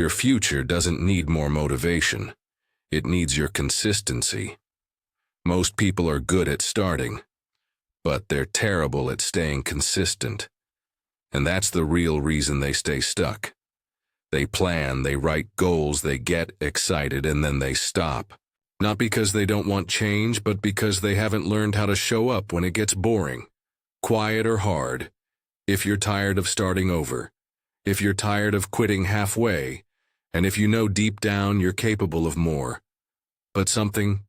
Your future doesn't need more motivation. It needs your consistency. Most people are good at starting, but they're terrible at staying consistent. And that's the real reason they stay stuck. They plan, they write goals, they get excited, and then they stop. Not because they don't want change, but because they haven't learned how to show up when it gets boring, quiet, or hard. If you're tired of starting over, if you're tired of quitting halfway, and if you know deep down you're capable of more, but something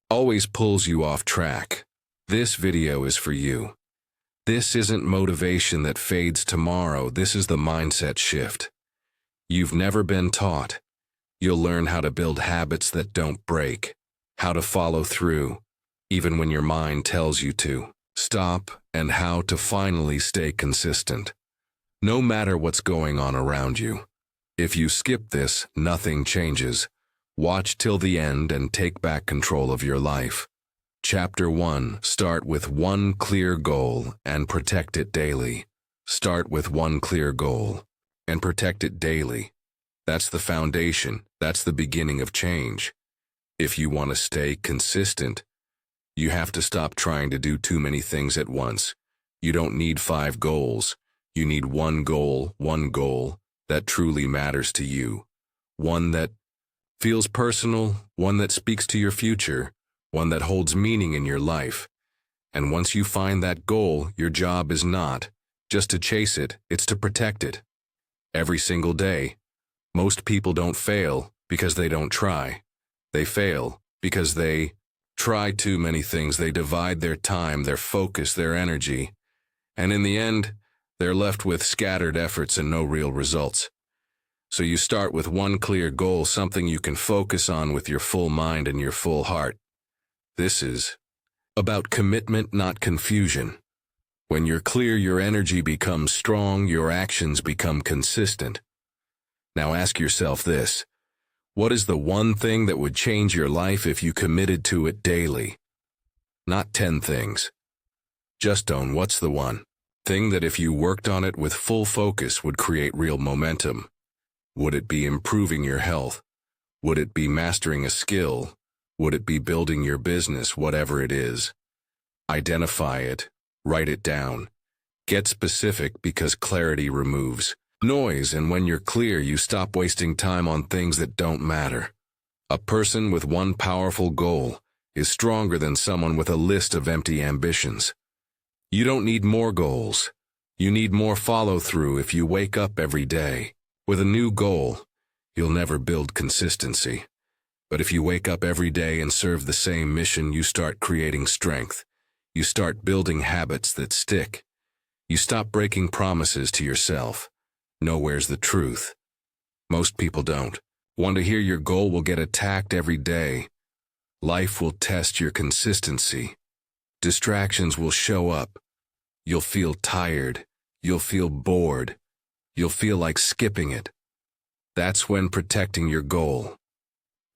always pulls you off track, this video is for you. This isn't motivation that fades tomorrow. This is the mindset shift you've never been taught. You'll learn how to build habits that don't break, how to follow through, even when your mind tells you to stop, and how to finally stay consistent, no matter what's going on around you. If you skip this, nothing changes. Watch till the end and take back control of your life. Chapter 1. Start with one clear goal and protect it daily. Start with one clear goal and protect it daily. That's the foundation. That's the beginning of change. If you want to stay consistent, you have to stop trying to do too many things at once. You don't need 5 goals. You need one goal that truly matters to you. One that feels personal, one that speaks to your future, one that holds meaning in your life. And once you find that goal, your job is not just to chase it, it's to protect it. Every single day. Most people don't fail because they don't try. They fail because they try too many things. They divide their time, their focus, their energy, and in the end, they're left with scattered efforts and no real results. So you start with one clear goal, something you can focus on with your full mind and your full heart. This is about commitment, not confusion. When you're clear, your energy becomes strong, your actions become consistent. Now ask yourself this: what is the one thing that would change your life if you committed to it daily? Not 10 things. Just own what's the one thing that if you worked on it with full focus would create real momentum. Would it be improving your health? Would it be mastering a skill? Would it be building your business? Whatever it is, identify it, write it down. Get specific, because clarity removes noise, and when you're clear, you stop wasting time on things that don't matter. A person with one powerful goal is stronger than someone with a list of empty ambitions. You don't need more goals. You need more follow-through. If you wake up every day with a new goal, you'll never build consistency. But if you wake up every day and serve the same mission, you start creating strength. You start building habits that stick. You stop breaking promises to yourself. Nowhere's the truth. Most people don't want to hear your goal will get attacked every day. Life will test your consistency. Distractions will show up. You'll feel tired. You'll feel bored. You'll feel like skipping it. That's when protecting your goal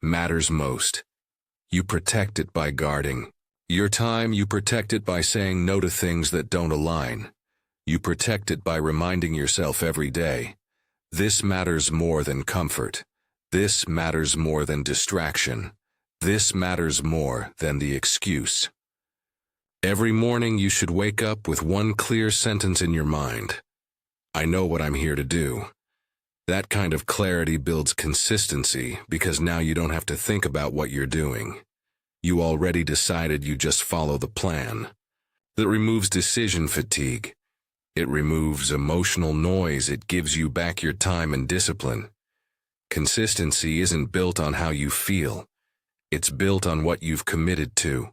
matters most. You protect it by guarding your time. You protect it by saying no to things that don't align. You protect it by reminding yourself every day, this matters more than comfort. This matters more than distraction. This matters more than the excuse. Every morning you should wake up with one clear sentence in your mind. I know what I'm here to do. That kind of clarity builds consistency, because now you don't have to think about what you're doing. You already decided, you just follow the plan. That removes decision fatigue. It removes emotional noise. It gives you back your time and discipline. Consistency isn't built on how you feel. It's built on what you've committed to.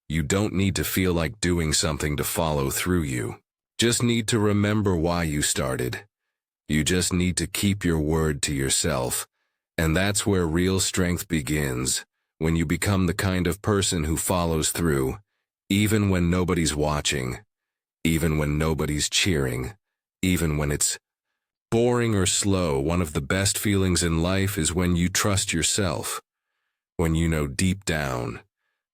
You don't need to feel like doing something to follow through. You just need to remember why you started. You just need to keep your word to yourself. And that's where real strength begins, when you become the kind of person who follows through, even when nobody's watching. Even when nobody's cheering, even when it's boring or slow. One of the best feelings in life is when you trust yourself, when you know deep down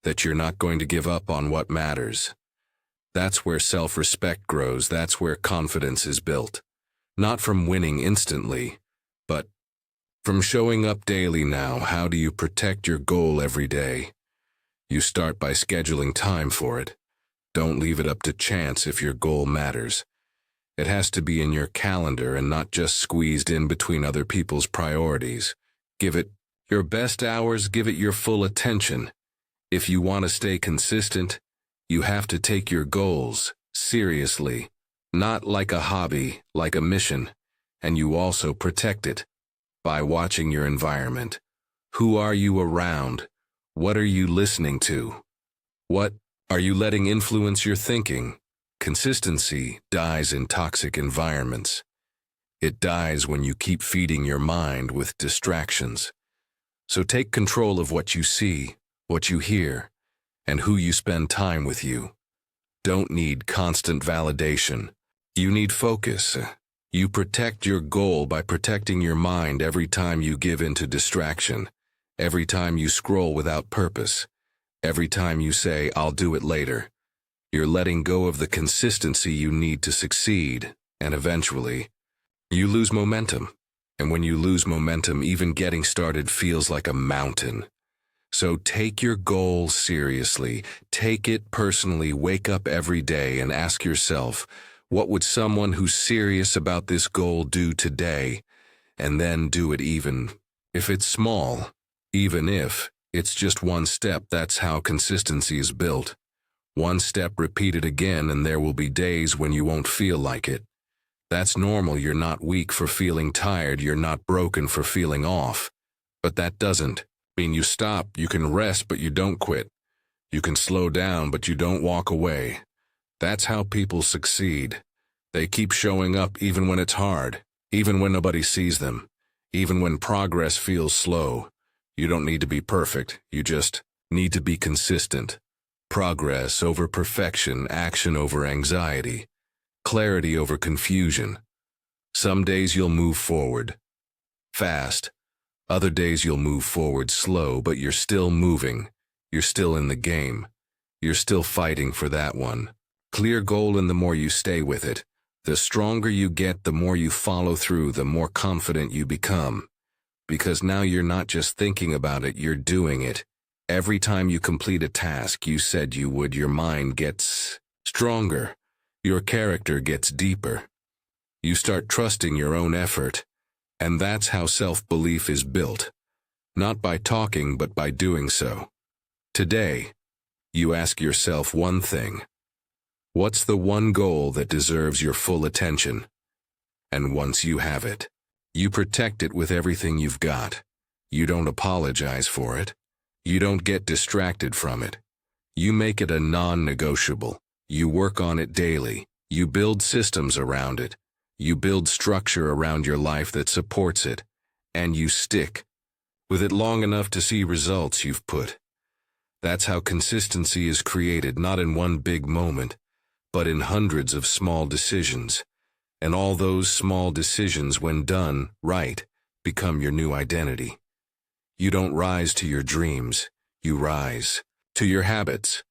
that you're not going to give up on what matters. That's where self-respect grows. That's where confidence is built. Not from winning instantly, but From showing up daily now, how do you protect your goal every day? You start by scheduling time for it. Don't leave it up to chance if your goal matters. It has to be in your calendar and not just squeezed in between other people's priorities. Give it your best hours, give it your full attention. If you want to stay consistent, you have to take your goals seriously, not like a hobby, like a mission, and you also protect it by watching your environment. Who are you around? What are you listening to? What are you letting influence your thinking? Consistency dies in toxic environments. It dies when you keep feeding your mind with distractions. So take control of what you see, what you hear, and who you spend time with you. Don't need constant validation. You need focus. You protect your goal by protecting your mind every time you give in to distraction, every time you scroll without purpose, every time you say, "I'll do it later." You're letting go of the consistency you need to succeed, and eventually, you lose momentum. And when you lose momentum, even getting started feels like a mountain. So take your goal seriously. Take it personally. Wake up every day and ask yourself, what would someone who's serious about this goal do today? And then do it even if it's small. Even if it's just one step. That's how consistency is built. One step repeated again, and there will be days when you won't feel like it. That's normal. You're not weak for feeling tired. You're not broken for feeling off. But that doesn't mean you stop. You can rest, but you don't quit. You can slow down, but you don't walk away. That's how people succeed. They keep showing up even when it's hard, even when nobody sees them, even when progress feels slow. You don't need to be perfect. You just need to be consistent. Progress over perfection, action over anxiety, clarity over confusion. Some days you'll move forward fast. Other days you'll move forward slow, but you're still moving. You're still in the game. You're still fighting for that one. Clear goal, and the more you stay with it, the stronger you get, the more you follow through, the more confident you become. Because now you're not just thinking about it, you're doing it. Every time you complete a task you said you would, your mind gets stronger. Your character gets deeper. You start trusting your own effort. And that's how self-belief is built. Not by talking, but by doing so. Today, you ask yourself one thing. What's the one goal that deserves your full attention? And once you have it, you protect it with everything you've got. You don't apologize for it. You don't get distracted from it. You make it a non-negotiable. You work on it daily. You build systems around it. You build structure around your life that supports it. And you stick with it long enough to see results you've put. That's how consistency is created, not in one big moment, but in hundreds of small decisions. And all those small decisions, when done right, become your new identity. You don't rise to your dreams, you rise to your habits.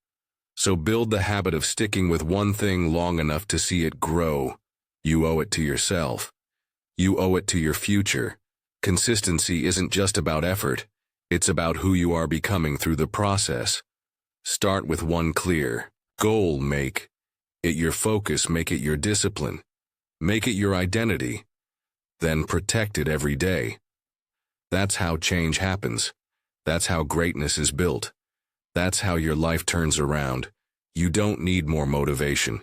So build the habit of sticking with one thing long enough to see it grow. You owe it to yourself. You owe it to your future. Consistency isn't just about effort, it's about who you are becoming through the process. Start with one clear goal, make it your focus, make it your discipline, make it your identity, then protect it every day. That's how change happens. That's how greatness is built. That's how your life turns around. You don't need more motivation.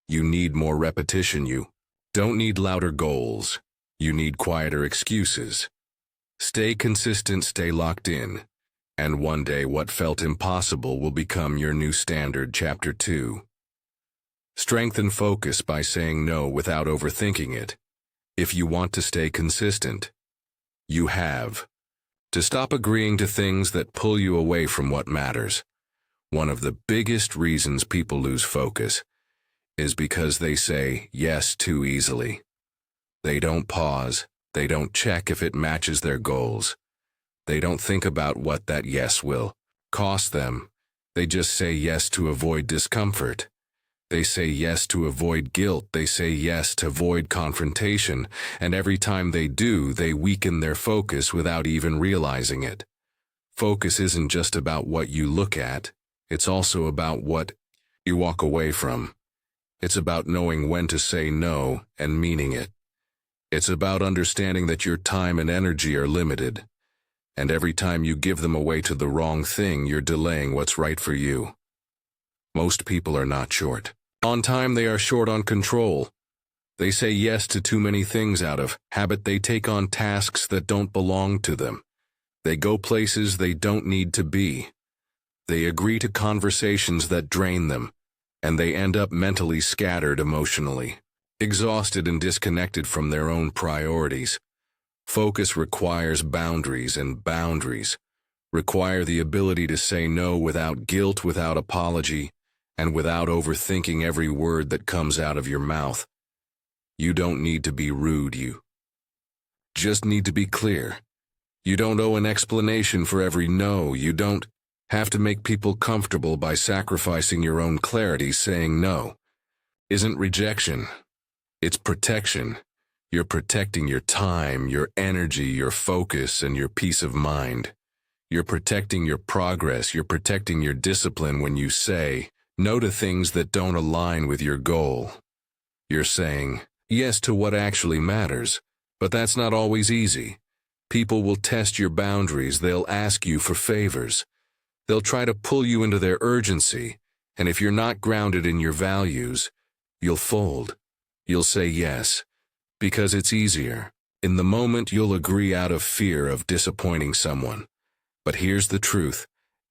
You need more repetition. You don't need louder goals. You need quieter excuses. Stay consistent, stay locked in. And one day what felt impossible will become your new standard. Chapter 2. Strengthen focus by saying no without overthinking it. If you want to stay consistent, you have to stop agreeing to things that pull you away from what matters. One of the biggest reasons people lose focus is because they say yes too easily. They don't pause. They don't check if it matches their goals. They don't think about what that yes will cost them. They just say yes to avoid discomfort. They say yes to avoid guilt, they say yes to avoid confrontation, and every time they do, they weaken their focus without even realizing it. Focus isn't just about what you look at, it's also about what you walk away from. It's about knowing when to say no and meaning it. It's about understanding that your time and energy are limited, and every time you give them away to the wrong thing, you're delaying what's right for you. Most people are not short on time, they are short on control. They say yes to too many things out of habit. They take on tasks that don't belong to them. They go places they don't need to be. They agree to conversations that drain them, and they end up mentally scattered emotionally, exhausted and disconnected from their own priorities. Focus requires boundaries, and boundaries require the ability to say no without guilt, without apology, and without overthinking every word that comes out of your mouth. You don't need to be rude, you just need to be clear. You don't owe an explanation for every no. You don't have to make people comfortable by sacrificing your own clarity. Saying no isn't rejection, it's protection. You're protecting your time, your energy, your focus, and your peace of mind. You're protecting your progress, you're protecting your discipline when you say no to things that don't align with your goal. You're saying yes to what actually matters, but that's not always easy. People will test your boundaries, they'll ask you for favors. They'll try to pull you into their urgency, and if you're not grounded in your values, you'll fold. You'll say yes, because it's easier. In the moment, you'll agree out of fear of disappointing someone. But here's the truth.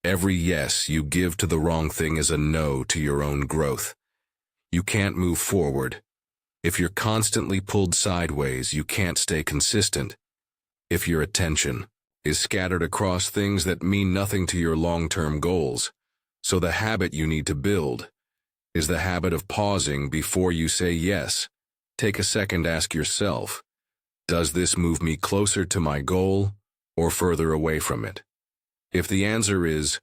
Every yes you give to the wrong thing is a no to your own growth. You can't move forward. If you're constantly pulled sideways, you can't stay consistent. If your attention is scattered across things that mean nothing to your long-term goals. So the habit you need to build is the habit of pausing before you say yes. Take a second, ask yourself, does this move me closer to my goal or further away from it? If the answer is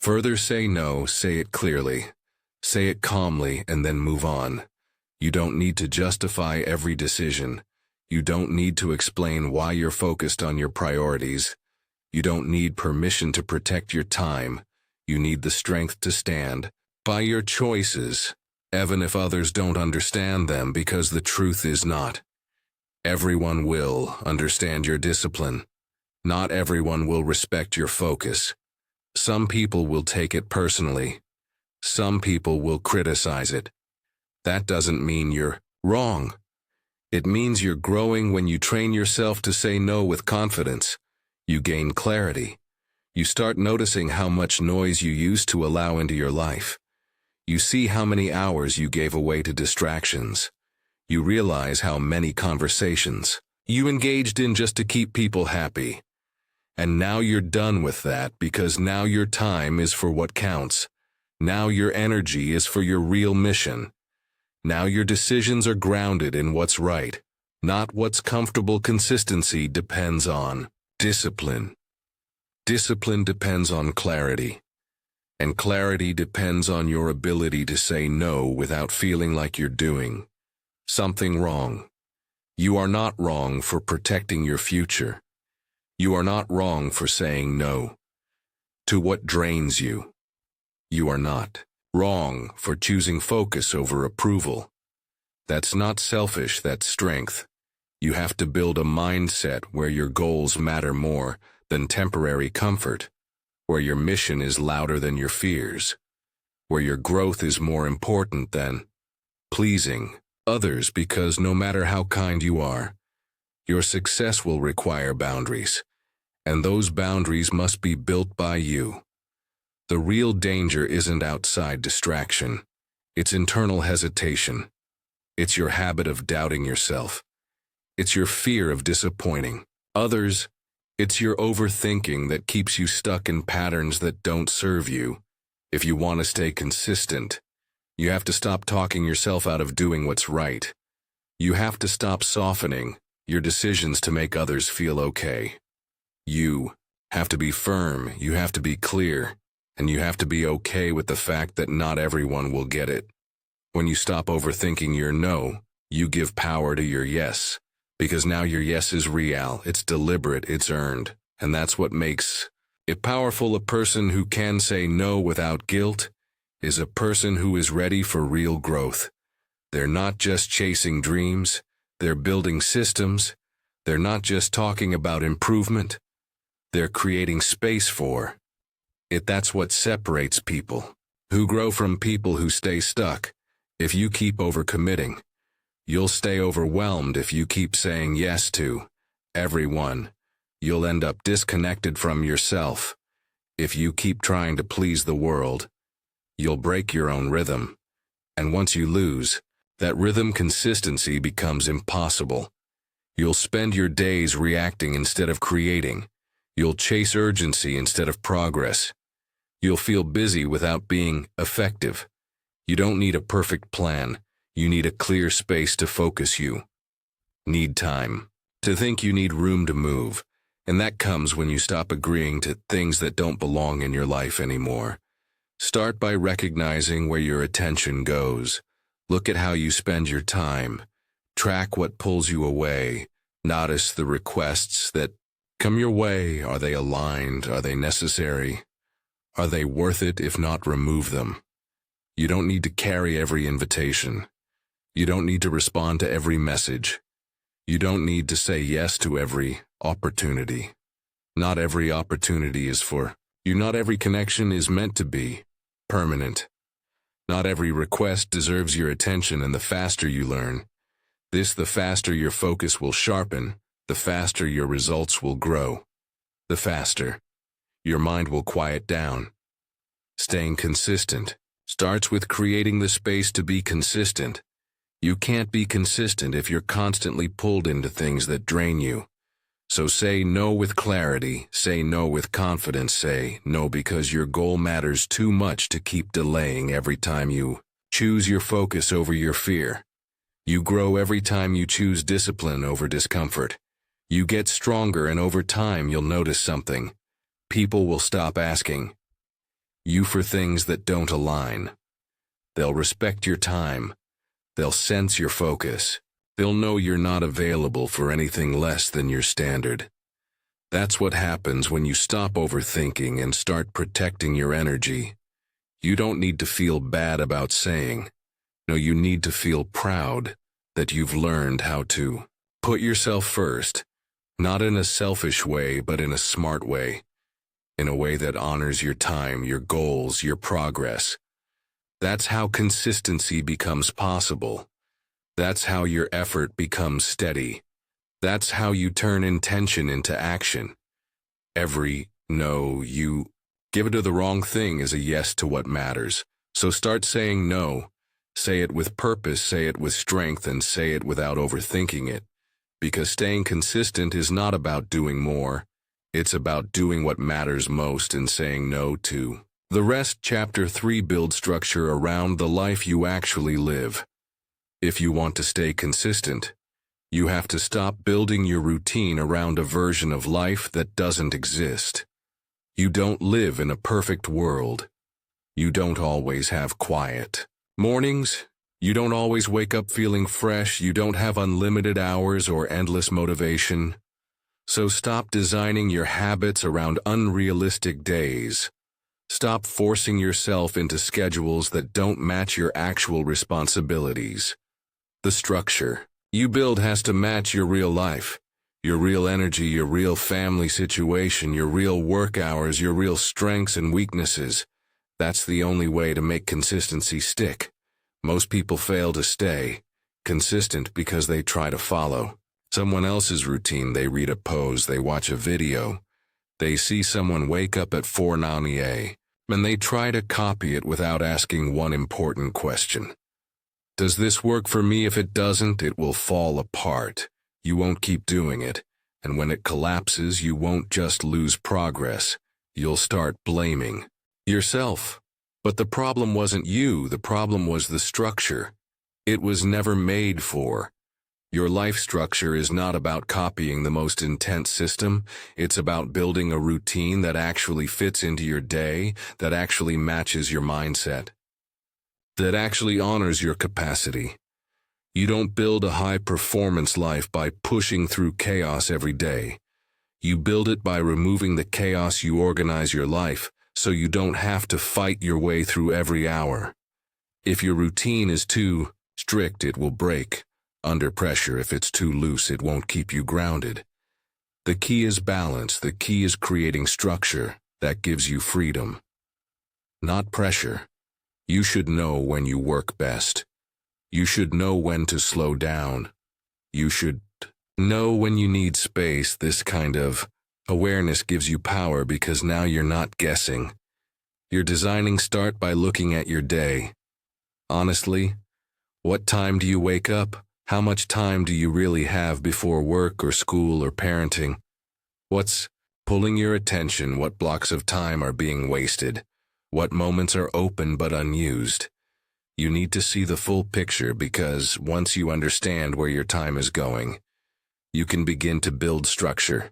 further, say no, say it clearly, say it calmly, and then move on. You don't need to justify every decision. You don't need to explain why you're focused on your priorities. You don't need permission to protect your time. You need the strength to stand by your choices, even if others don't understand them, because the truth is not everyone will understand your discipline. Not everyone will respect your focus. Some people will take it personally. Some people will criticize it. That doesn't mean you're wrong. It means you're growing. When you train yourself to say no with confidence, you gain clarity. You start noticing how much noise you used to allow into your life. You see how many hours you gave away to distractions. You realize how many conversations you engaged in just to keep people happy. And now you're done with that, because now your time is for what counts. Now your energy is for your real mission. Now your decisions are grounded in what's right, not what's comfortable. Consistency depends on discipline. Discipline depends on clarity. And clarity depends on your ability to say no without feeling like you're doing something wrong. You are not wrong for protecting your future. You are not wrong for saying no to what drains you. You are not wrong for choosing focus over approval. That's not selfish, that's strength. You have to build a mindset where your goals matter more than temporary comfort, where your mission is louder than your fears, where your growth is more important than pleasing others, because no matter how kind you are, your success will require boundaries, and those boundaries must be built by you. The real danger isn't outside distraction. It's internal hesitation. It's your habit of doubting yourself. It's your fear of disappointing others. It's your overthinking that keeps you stuck in patterns that don't serve you. If you want to stay consistent, you have to stop talking yourself out of doing what's right. You have to stop softening your decisions to make others feel okay. You have to be firm, you have to be clear, and you have to be okay with the fact that not everyone will get it. When you stop overthinking your no, you give power to your yes. Because now your yes is real, it's deliberate, it's earned. And that's what makes it powerful. A person who can say no without guilt is a person who is ready for real growth. They're not just chasing dreams, they're building systems. They're not just talking about improvement, they're creating space for it. That's what separates people who grow from people who stay stuck. If you keep overcommitting, you'll stay overwhelmed. If you keep saying yes to everyone, you'll end up disconnected from yourself. If you keep trying to please the world, you'll break your own rhythm. And once you lose that rhythm, consistency becomes impossible. You'll spend your days reacting instead of creating. You'll chase urgency instead of progress. You'll feel busy without being effective. You don't need a perfect plan. You need a clear space to focus. You need time to think. You need room to move. And that comes when you stop agreeing to things that don't belong in your life anymore. Start by recognizing where your attention goes. Look at how you spend your time. Track what pulls you away. Notice the requests that come your way. Are they aligned? Are they necessary? Are they worth it? If not, remove them. You don't need to carry every invitation. You don't need to respond to every message. You don't need to say yes to every opportunity. Not every opportunity is for you. Not every connection is meant to be permanent. Not every request deserves your attention, and the faster you learn this, the faster your focus will sharpen, the faster your results will grow, the faster your mind will quiet down. Staying consistent starts with creating the space to be consistent. You can't be consistent if you're constantly pulled into things that drain you. So say no with clarity, say no with confidence, say no because your goal matters too much to keep delaying. Every time you choose your focus over your fear, you grow. Every time you choose discipline over discomfort, you get stronger, and over time you'll notice something. People will stop asking you for things that don't align. They'll respect your time. They'll sense your focus. They'll know you're not available for anything less than your standard. That's what happens when you stop overthinking and start protecting your energy. You don't need to feel bad about saying no. You need to feel proud that you've learned how to put yourself first, not in a selfish way, but in a smart way, in a way that honors your time, your goals, your progress. That's how consistency becomes possible. That's how your effort becomes steady. That's how you turn intention into action. Every no you give it to the wrong thing is a yes to what matters. So start saying no. Say it with purpose, say it with strength, and say it without overthinking it. Because staying consistent is not about doing more. It's about doing what matters most and saying no to the rest. Chapter 3: Build structure around the life you actually live. If you want to stay consistent, you have to stop building your routine around a version of life that doesn't exist. You don't live in a perfect world. You don't always have quiet mornings. You don't always wake up feeling fresh. You don't have unlimited hours or endless motivation. So stop designing your habits around unrealistic days. Stop forcing yourself into schedules that don't match your actual responsibilities. The structure you build has to match your real life, your real energy, your real family situation, your real work hours, your real strengths and weaknesses. That's the only way to make consistency stick. Most people fail to stay consistent because they try to follow someone else's routine. They read a post, they watch a video, they see someone wake up at 4 a.m. and they try to copy it without asking one important question. Does this work for me? If it doesn't, it will fall apart. You won't keep doing it, and when it collapses, you won't just lose progress. You'll start blaming yourself. But the problem wasn't you, the problem was the structure. It was never made for. Your life structure is not about copying the most intense system. It's about building a routine that actually fits into your day, that actually matches your mindset. that actually honors your capacity. You don't build a high-performance life by pushing through chaos every day. You build it by removing the chaos. You organize your life so you don't have to fight your way through every hour. If your routine is too strict, it will break under pressure. If it's too loose, it won't keep you grounded. The key is balance. The key is creating structure that gives you freedom, not pressure. You should know when you work best. You should know when to slow down. You should know when you need space. This kind of awareness gives you power because now you're not guessing. You're designing. Start by looking at your day. Honestly, what time do you wake up? How much time do you really have before work or school or parenting? What's pulling your attention? What blocks of time are being wasted? What moments are open but unused? You need to see the full picture, because once you understand where your time is going, you can begin to build structure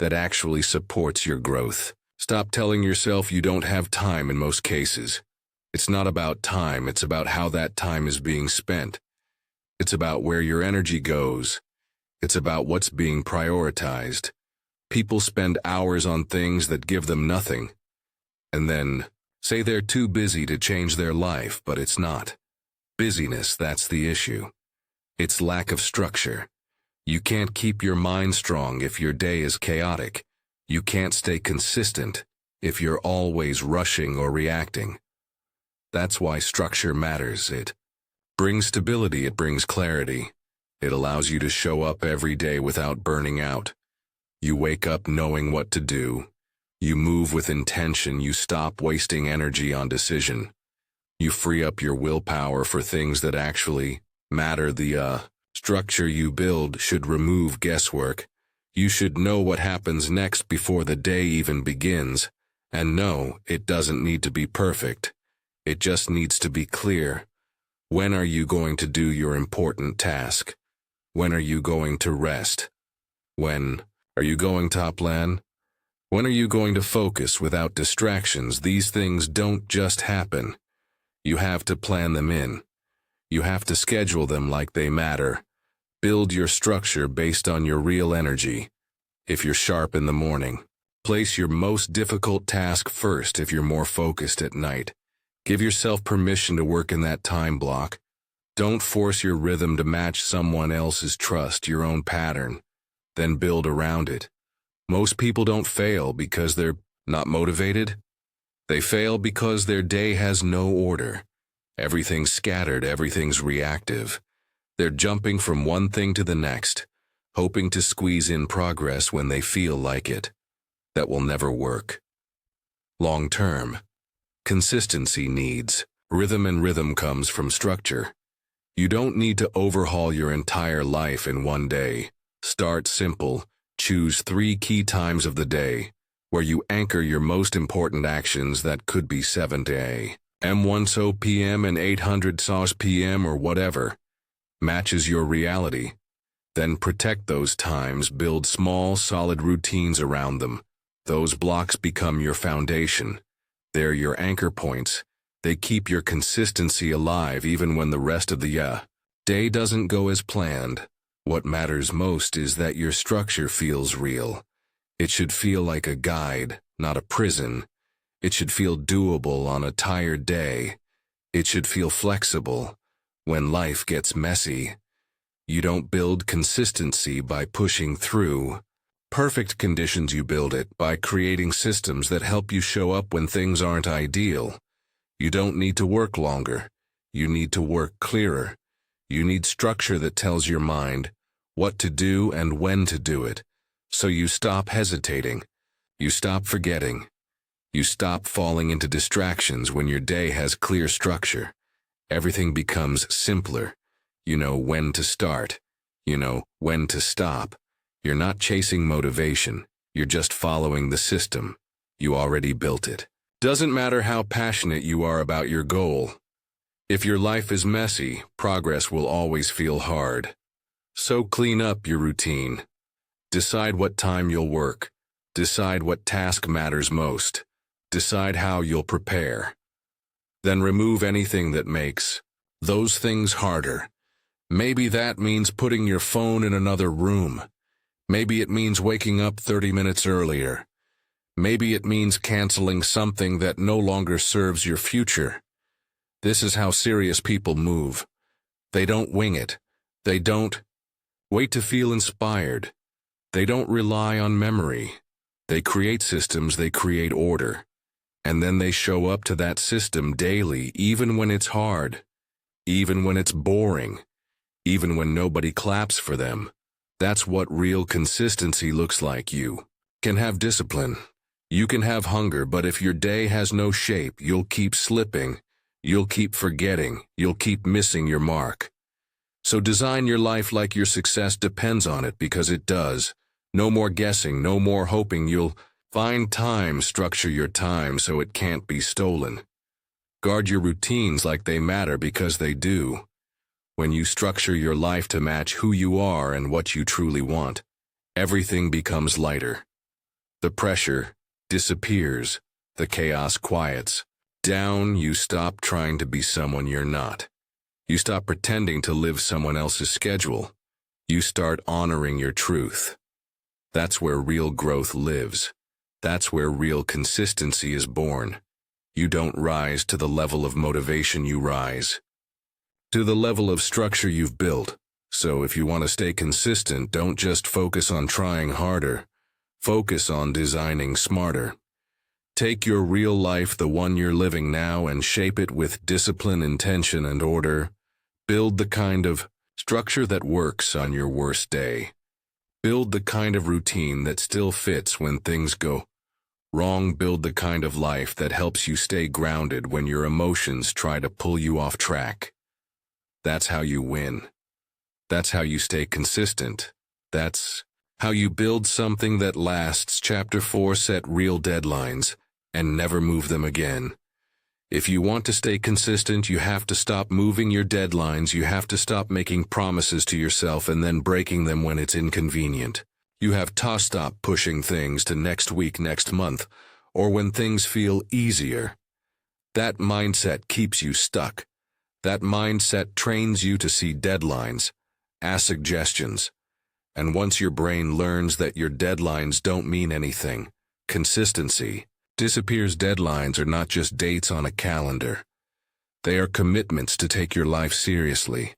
that actually supports your growth. Stop telling yourself you don't have time. In most cases, it's not about time, it's about how that time is being spent. It's about where your energy goes. It's about what's being prioritized. People spend hours on things that give them nothing, and then say they're too busy to change their life, but it's not busyness that's the issue. It's lack of structure. You can't keep your mind strong if your day is chaotic. You can't stay consistent if you're always rushing or reacting. That's why structure matters. It brings stability, it brings clarity. It allows you to show up every day without burning out. You wake up knowing what to do. You move with intention. You stop wasting energy on decision. You free up your willpower for things that actually matter. The structure you build should remove guesswork. You should know what happens next before the day even begins. And no, it doesn't need to be perfect. It just needs to be clear. When are you going to do your important task? When are you going to rest? When are you going to plan? When are you going to focus without distractions? These things don't just happen. You have to plan them in. You have to schedule them like they matter. Build your structure based on your real energy. If you're sharp in the morning, place your most difficult task first. If you're more focused at night, give yourself permission to work in that time block. Don't force your rhythm to match someone else's. Trust your own pattern, then build around it. Most people don't fail because they're not motivated. They fail because their day has no order. Everything's scattered, everything's reactive. They're jumping from one thing to the next, hoping to squeeze in progress when they feel like it. That will never work. Long term, consistency needs rhythm, and rhythm comes from structure. You don't need to overhaul your entire life in one day. Start simple. Choose 3 key times of the day where you anchor your most important actions. That could be 7 a.m., 1 p.m., and 800 p.m. or whatever matches your reality. Then protect those times. Build small, solid routines around them. Those blocks become your foundation. They're your anchor points. They keep your consistency alive even when the rest of the day doesn't go as planned. What matters most is that your structure feels real. It should feel like a guide, not a prison. It should feel doable on a tired day. It should feel flexible when life gets messy. You don't build consistency by pushing through perfect conditions. You build it by creating systems that help you show up when things aren't ideal. You don't need to work longer. You need to work clearer. You need structure that tells your mind what to do and when to do it. So you stop hesitating. You stop forgetting. You stop falling into distractions. When your day has clear structure, everything becomes simpler. You know when to start. You know when to stop. You're not chasing motivation. You're just following the system. You already built it. Doesn't matter how passionate you are about your goal. If your life is messy, progress will always feel hard. So clean up your routine. Decide what time you'll work. Decide what task matters most. Decide how you'll prepare. Then remove anything that makes those things harder. Maybe that means putting your phone in another room. Maybe it means waking up 30 minutes earlier. Maybe it means canceling something that no longer serves your future. This is how serious people move. They don't wing it. They don't wait to feel inspired. They don't rely on memory. They create systems, they create order. And then they show up to that system daily, even when it's hard, even when it's boring, even when nobody claps for them. That's what real consistency looks like. You can have discipline. You can have hunger, but if your day has no shape, you'll keep slipping. You'll keep forgetting. You'll keep missing your mark. So design your life like your success depends on it, because it does. No more guessing, no more hoping. You'll find time, structure your time so it can't be stolen. Guard your routines like they matter, because they do. When you structure your life to match who you are and what you truly want, everything becomes lighter. The pressure disappears, the chaos quiets. Down, you stop trying to be someone you're not. You stop pretending to live someone else's schedule. You start honoring your truth. That's where real growth lives. That's where real consistency is born. You don't rise to the level of motivation, you rise to the level of structure you've built. So if you want to stay consistent, don't just focus on trying harder. Focus on designing smarter. Take your real life, the one you're living now, and shape it with discipline, intention, and order. Build the kind of structure that works on your worst day. Build the kind of routine that still fits when things go wrong. Build the kind of life that helps you stay grounded when your emotions try to pull you off track. That's how you win. That's how you stay consistent. That's how you build something that lasts. Chapter 4: Set real deadlines and never move them again. If you want to stay consistent, you have to stop moving your deadlines. You have to stop making promises to yourself and then breaking them when it's inconvenient. You have to stop pushing things to next week, next month, or when things feel easier. That mindset keeps you stuck. That mindset trains you to see deadlines, ask suggestions. And once your brain learns that your deadlines don't mean anything, consistency disappears. Deadlines are not just dates on a calendar. They are commitments to take your life seriously.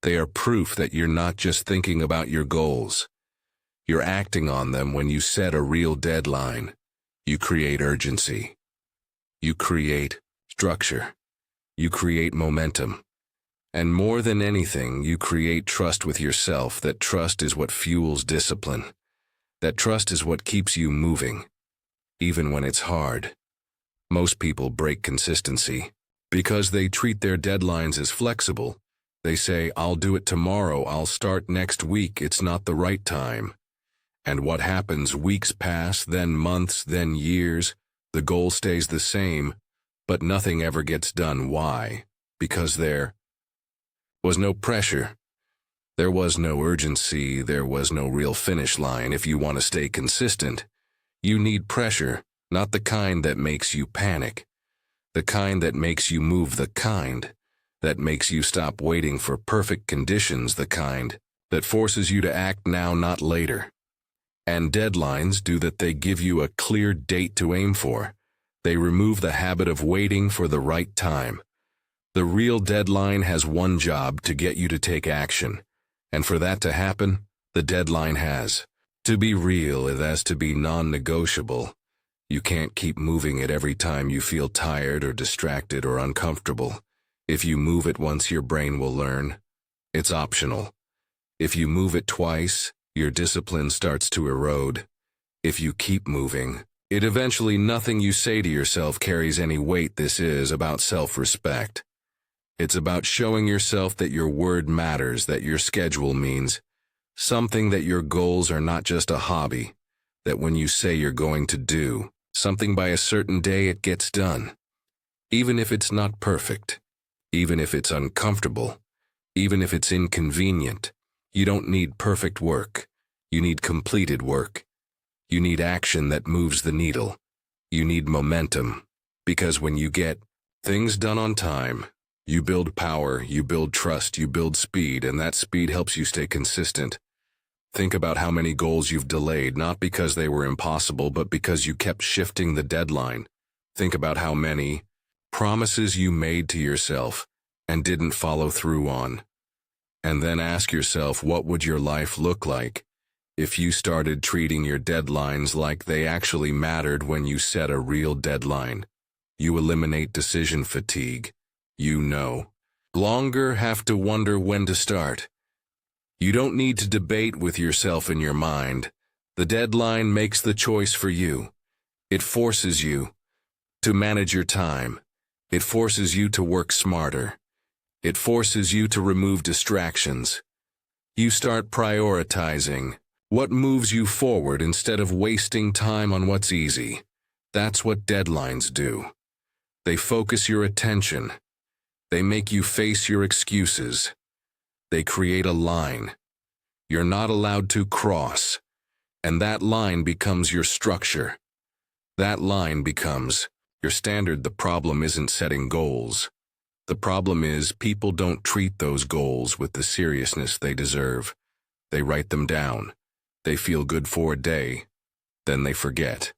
They are proof that you're not just thinking about your goals. You're acting on them. When you set a real deadline, you create urgency. You create structure. You create momentum. And more than anything, you create trust with yourself. That trust is what fuels discipline. That trust is what keeps you moving, even when it's hard. Most people break consistency because they treat their deadlines as flexible. They say, I'll do it tomorrow, I'll start next week, it's not the right time. And what happens? Weeks pass, then months, then years. The goal stays the same, but nothing ever gets done. Why? Because there was no pressure. There was no urgency. There was no real finish line. If you want to stay consistent, you need pressure, not the kind that makes you panic, the kind that makes you move, the kind that makes you stop waiting for perfect conditions, the kind that forces you to act now, not later. And deadlines do that. They give you a clear date to aim for. They remove the habit of waiting for the right time. The real deadline has one job: to get you to take action. And for that to happen, the deadline has to be real. It has to be non-negotiable. You can't keep moving it every time you feel tired or distracted or uncomfortable. If you move it once, your brain will learn. It's optional. If you move it twice, your discipline starts to erode. If you keep moving it, eventually nothing you say to yourself carries any weight. This is about self-respect. It's about showing yourself that your word matters, that your schedule means something, that your goals are not just a hobby, that when you say you're going to do something by a certain day, it gets done. Even if it's not perfect, even if it's uncomfortable, even if it's inconvenient. You don't need perfect work. You need completed work. You need action that moves the needle. You need momentum. Because when you get Things done on time. You build power, you build trust, you build speed, and that speed helps you stay consistent. Think about how many goals you've delayed, not because they were impossible, but because you kept shifting the deadline. Think about how many promises you made to yourself and didn't follow through on. And then ask yourself, what would your life look like if you started treating your deadlines like they actually mattered when you set a real deadline? You eliminate decision fatigue. You no longer have to wonder when to start. You don't need to debate with yourself in your mind. The deadline makes the choice for you. It forces you to manage your time. It forces you to work smarter. It forces you to remove distractions. You start prioritizing what moves you forward instead of wasting time on what's easy. That's what deadlines do. They focus your attention. They make you face your excuses. They create a line you're not allowed to cross, and that line becomes your structure. That line becomes your standard. The problem isn't setting goals. The problem is people don't treat those goals with the seriousness they deserve. They write them down. They feel good for a day, then they forget.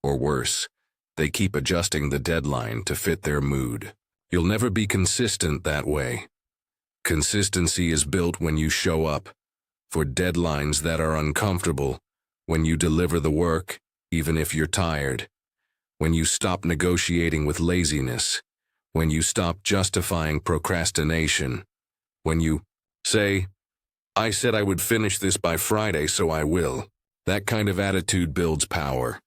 Or worse, they keep adjusting the deadline to fit their mood. You'll never be consistent that way. Consistency is built when you show up for deadlines that are uncomfortable, when you deliver the work, even if you're tired, when you stop negotiating with laziness, when you stop justifying procrastination, when you say, "I said I would finish this by Friday, so I will." That kind of attitude builds power.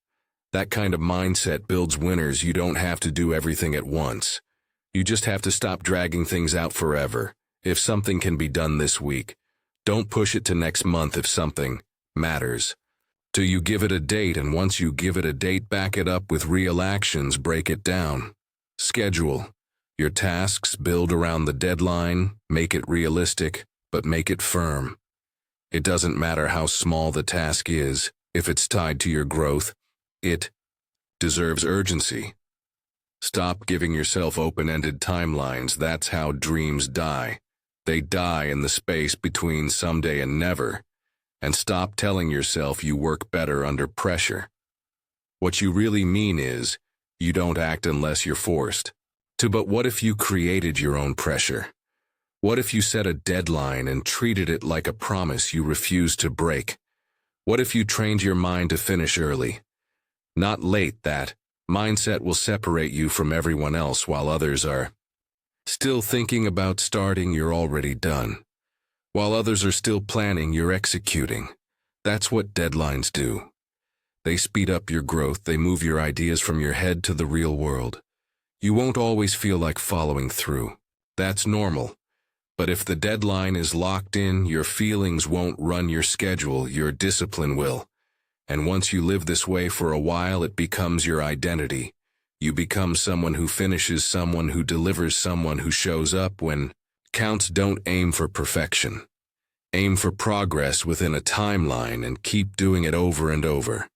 That kind of mindset builds winners. You don't have to do everything at once. You just have to stop dragging things out forever. If something can be done this week, don't push it to next month. If something matters to you, give it a date, and once you give it a date, back it up with real actions. Break it down. Schedule your tasks, build around the deadline, make it realistic, but make it firm. It doesn't matter how small the task is, if it's tied to your growth, it deserves urgency. Stop giving yourself open-ended timelines. That's how dreams die. They die in the space between someday and never. And stop telling yourself you work better under pressure. What you really mean is, you don't act unless you're forced to. But what if you created your own pressure? What if you set a deadline and treated it like a promise you refused to break? What if you trained your mind to finish early, not late? That mindset will separate you from everyone else. While others are still thinking about starting, you're already done. While others are still planning, you're executing. That's what deadlines do. They speed up your growth. They move your ideas from your head to the real world. You won't always feel like following through. That's normal. But if the deadline is locked in, your feelings won't run your schedule. Your discipline will. And once you live this way for a while, it becomes your identity. You become someone who finishes, someone who delivers, someone who shows up when counts. Don't aim for perfection. Aim for progress within a timeline and keep doing it over and over.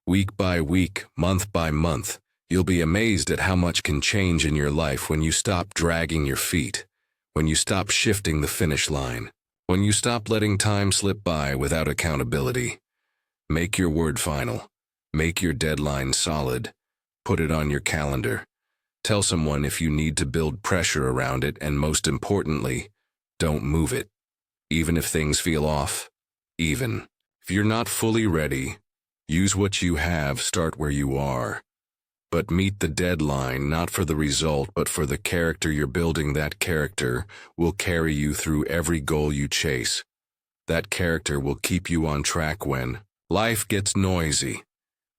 Week by week, month by month, you'll be amazed at how much can change in your life when you stop dragging your feet, when you stop shifting the finish line, when you stop letting time slip by without accountability. Make your word final. Make your deadline solid. Put it on your calendar. Tell someone if you need to build pressure around it, and most importantly, don't move it. Even if things feel off. Even if you're not fully ready, use what you have, start where you are. But meet the deadline, not for the result, but for the character you're building. That character will carry you through every goal you chase. That character will keep you on track when life gets noisy.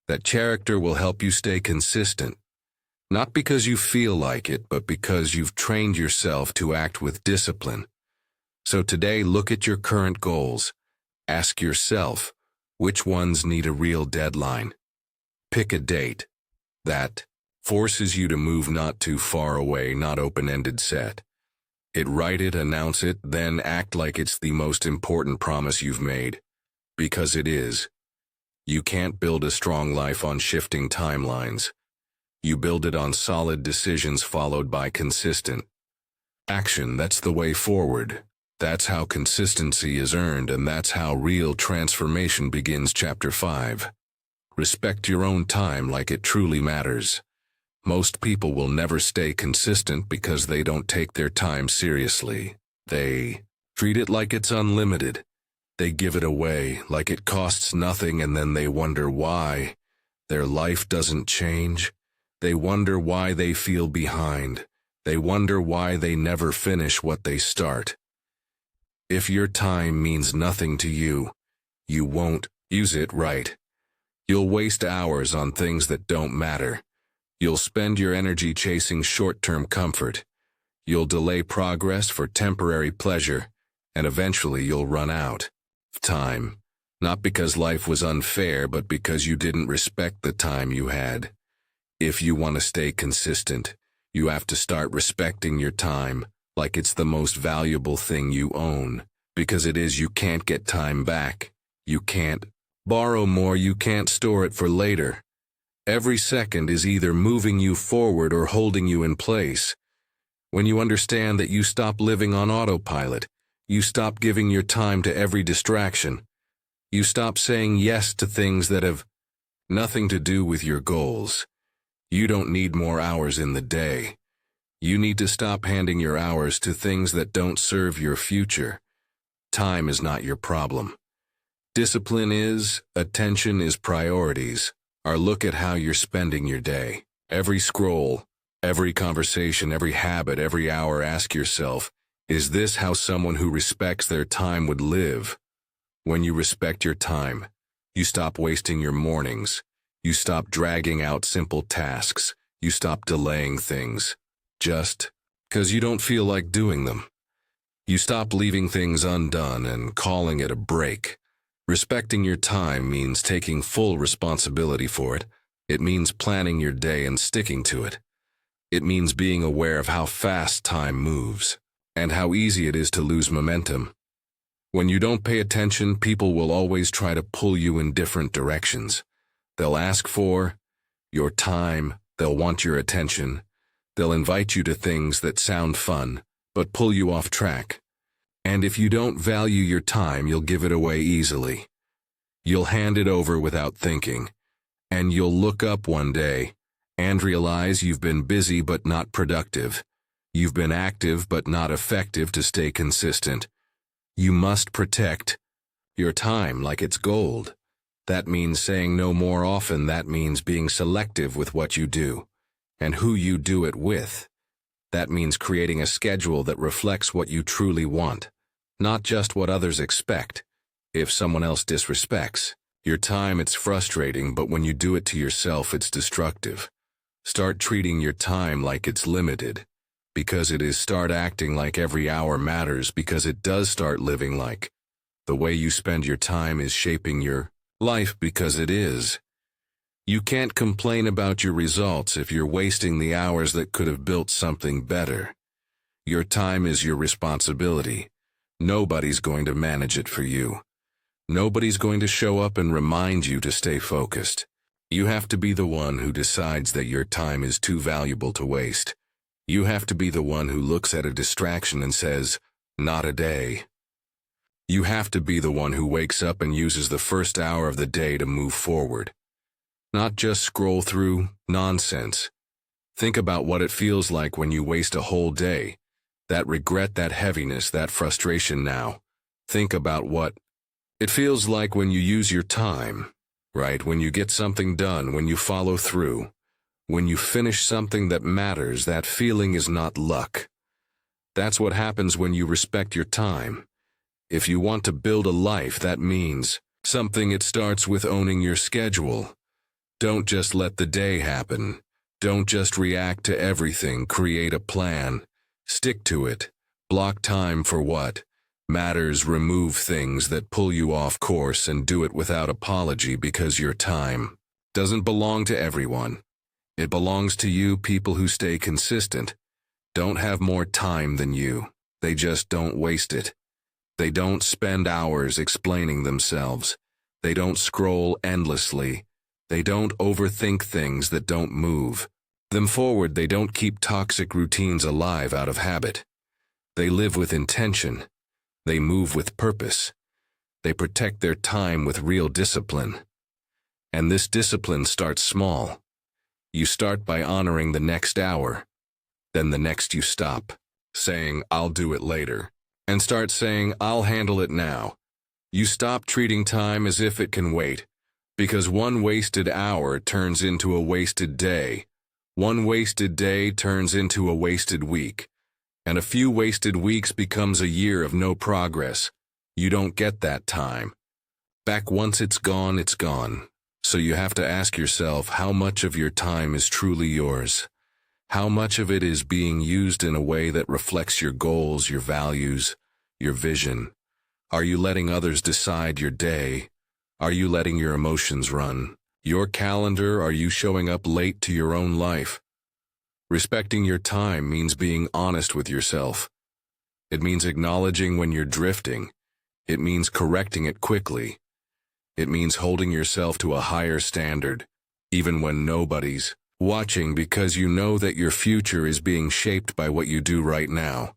That character will help you stay consistent, not because you feel like it, but because you've trained yourself to act with discipline. So today, look at your current goals. Ask yourself, which ones need a real deadline? Pick a date that forces you to move not too far away, not open-ended. Set it, write it, announce it, then act like it's the most important promise you've made. Because it is. You can't build a strong life on shifting timelines. You build it on solid decisions followed by consistent action. That's the way forward. That's how consistency is earned, and that's how real transformation begins. Chapter 5. Respect your own time like it truly matters. Most people will never stay consistent because they don't take their time seriously. They treat it like it's unlimited. They give it away like it costs nothing, and then they wonder why their life doesn't change. They wonder why they feel behind. They wonder why they never finish what they start. If your time means nothing to you, you won't use it right. You'll waste hours on things that don't matter. You'll spend your energy chasing short-term comfort. You'll delay progress for temporary pleasure, and eventually you'll run out of time. Not because life was unfair, but because you didn't respect the time you had. If you want to stay consistent, you have to start respecting your time like it's the most valuable thing you own. Because it is. You can't get time back. You can't borrow more. You can't store it for later. Every second is either moving you forward or holding you in place. When you understand that, you stop living on autopilot. You stop giving your time to every distraction. You stop saying yes to things that have nothing to do with your goals. You don't need more hours in the day. You need to stop handing your hours to things that don't serve your future. Time is not your problem. Discipline is, attention is, priorities are. Look at how you're spending your day. Every scroll, every conversation, every habit, every hour. Ask yourself, is this how someone who respects their time would live? When you respect your time, you stop wasting your mornings. You stop dragging out simple tasks. You stop delaying things just because you don't feel like doing them. You stop leaving things undone and calling it a break. Respecting your time means taking full responsibility for it. It means planning your day and sticking to it. It means being aware of how fast time moves and how easy it is to lose momentum. When you don't pay attention, people will always try to pull you in different directions. They'll ask for your time. They'll want your attention. They'll invite you to things that sound fun, but pull you off track. And if you don't value your time, you'll give it away easily. You'll hand it over without thinking. And you'll look up one day and realize you've been busy but not productive. You've been active but not effective. To stay consistent, you must protect your time like it's gold. That means saying no more often. That means being selective with what you do and who you do it with. That means creating a schedule that reflects what you truly want, not just what others expect. If someone else disrespects your time, it's frustrating, but when you do it to yourself, it's destructive. Start treating your time like it's limited, because it is. Start acting like every hour matters, because it does. Start living like the way you spend your time is shaping your life, because it is. You can't complain about your results if you're wasting the hours that could have built something better. Your time is your responsibility. Nobody's going to manage it for you. Nobody's going to show up and remind you to stay focused. You have to be the one who decides that your time is too valuable to waste. You have to be the one who looks at a distraction and says, "Not a day." You have to be the one who wakes up and uses the first hour of the day to move forward. Not just scroll through nonsense. Think about what it feels like when you waste a whole day. That regret, that heaviness, that frustration. Now, think about what it feels like when you use your time, right? When you get something done, when you follow through, when you finish something that matters. That feeling is not luck. That's what happens when you respect your time. If you want to build a life that means something, it starts with owning your schedule. Don't just let the day happen. Don't just react to everything. Create a plan. Stick to it. Block time for what matters. Remove things that pull you off course, and do it without apology, because your time doesn't belong to everyone. It belongs to you. People who stay consistent don't have more time than you. They just don't waste it. They don't spend hours explaining themselves. They don't scroll endlessly. They don't overthink things that don't move. them forward. They don't keep toxic routines alive out of habit. They live with intention. They move with purpose. They protect their time with real discipline. And this discipline starts small. You start by honoring the next hour. Then the next you stop, saying, "I'll do it later," and start saying, "I'll handle it now." You stop treating time as if it can wait, because one wasted hour turns into a wasted day. One wasted day turns into a wasted week. And a few wasted weeks becomes a year of no progress. You don't get that time back. Once it's gone, it's gone. So you have to ask yourself how much of your time is truly yours. How much of it is being used in a way that reflects your goals, your values, your vision? Are you letting others decide your day? Are you letting your emotions run your calendar? Are you showing up late to your own life? Respecting your time means being honest with yourself. It means acknowledging when you're drifting. It means correcting it quickly. It means holding yourself to a higher standard, even when nobody's watching, because you know that your future is being shaped by what you do right now.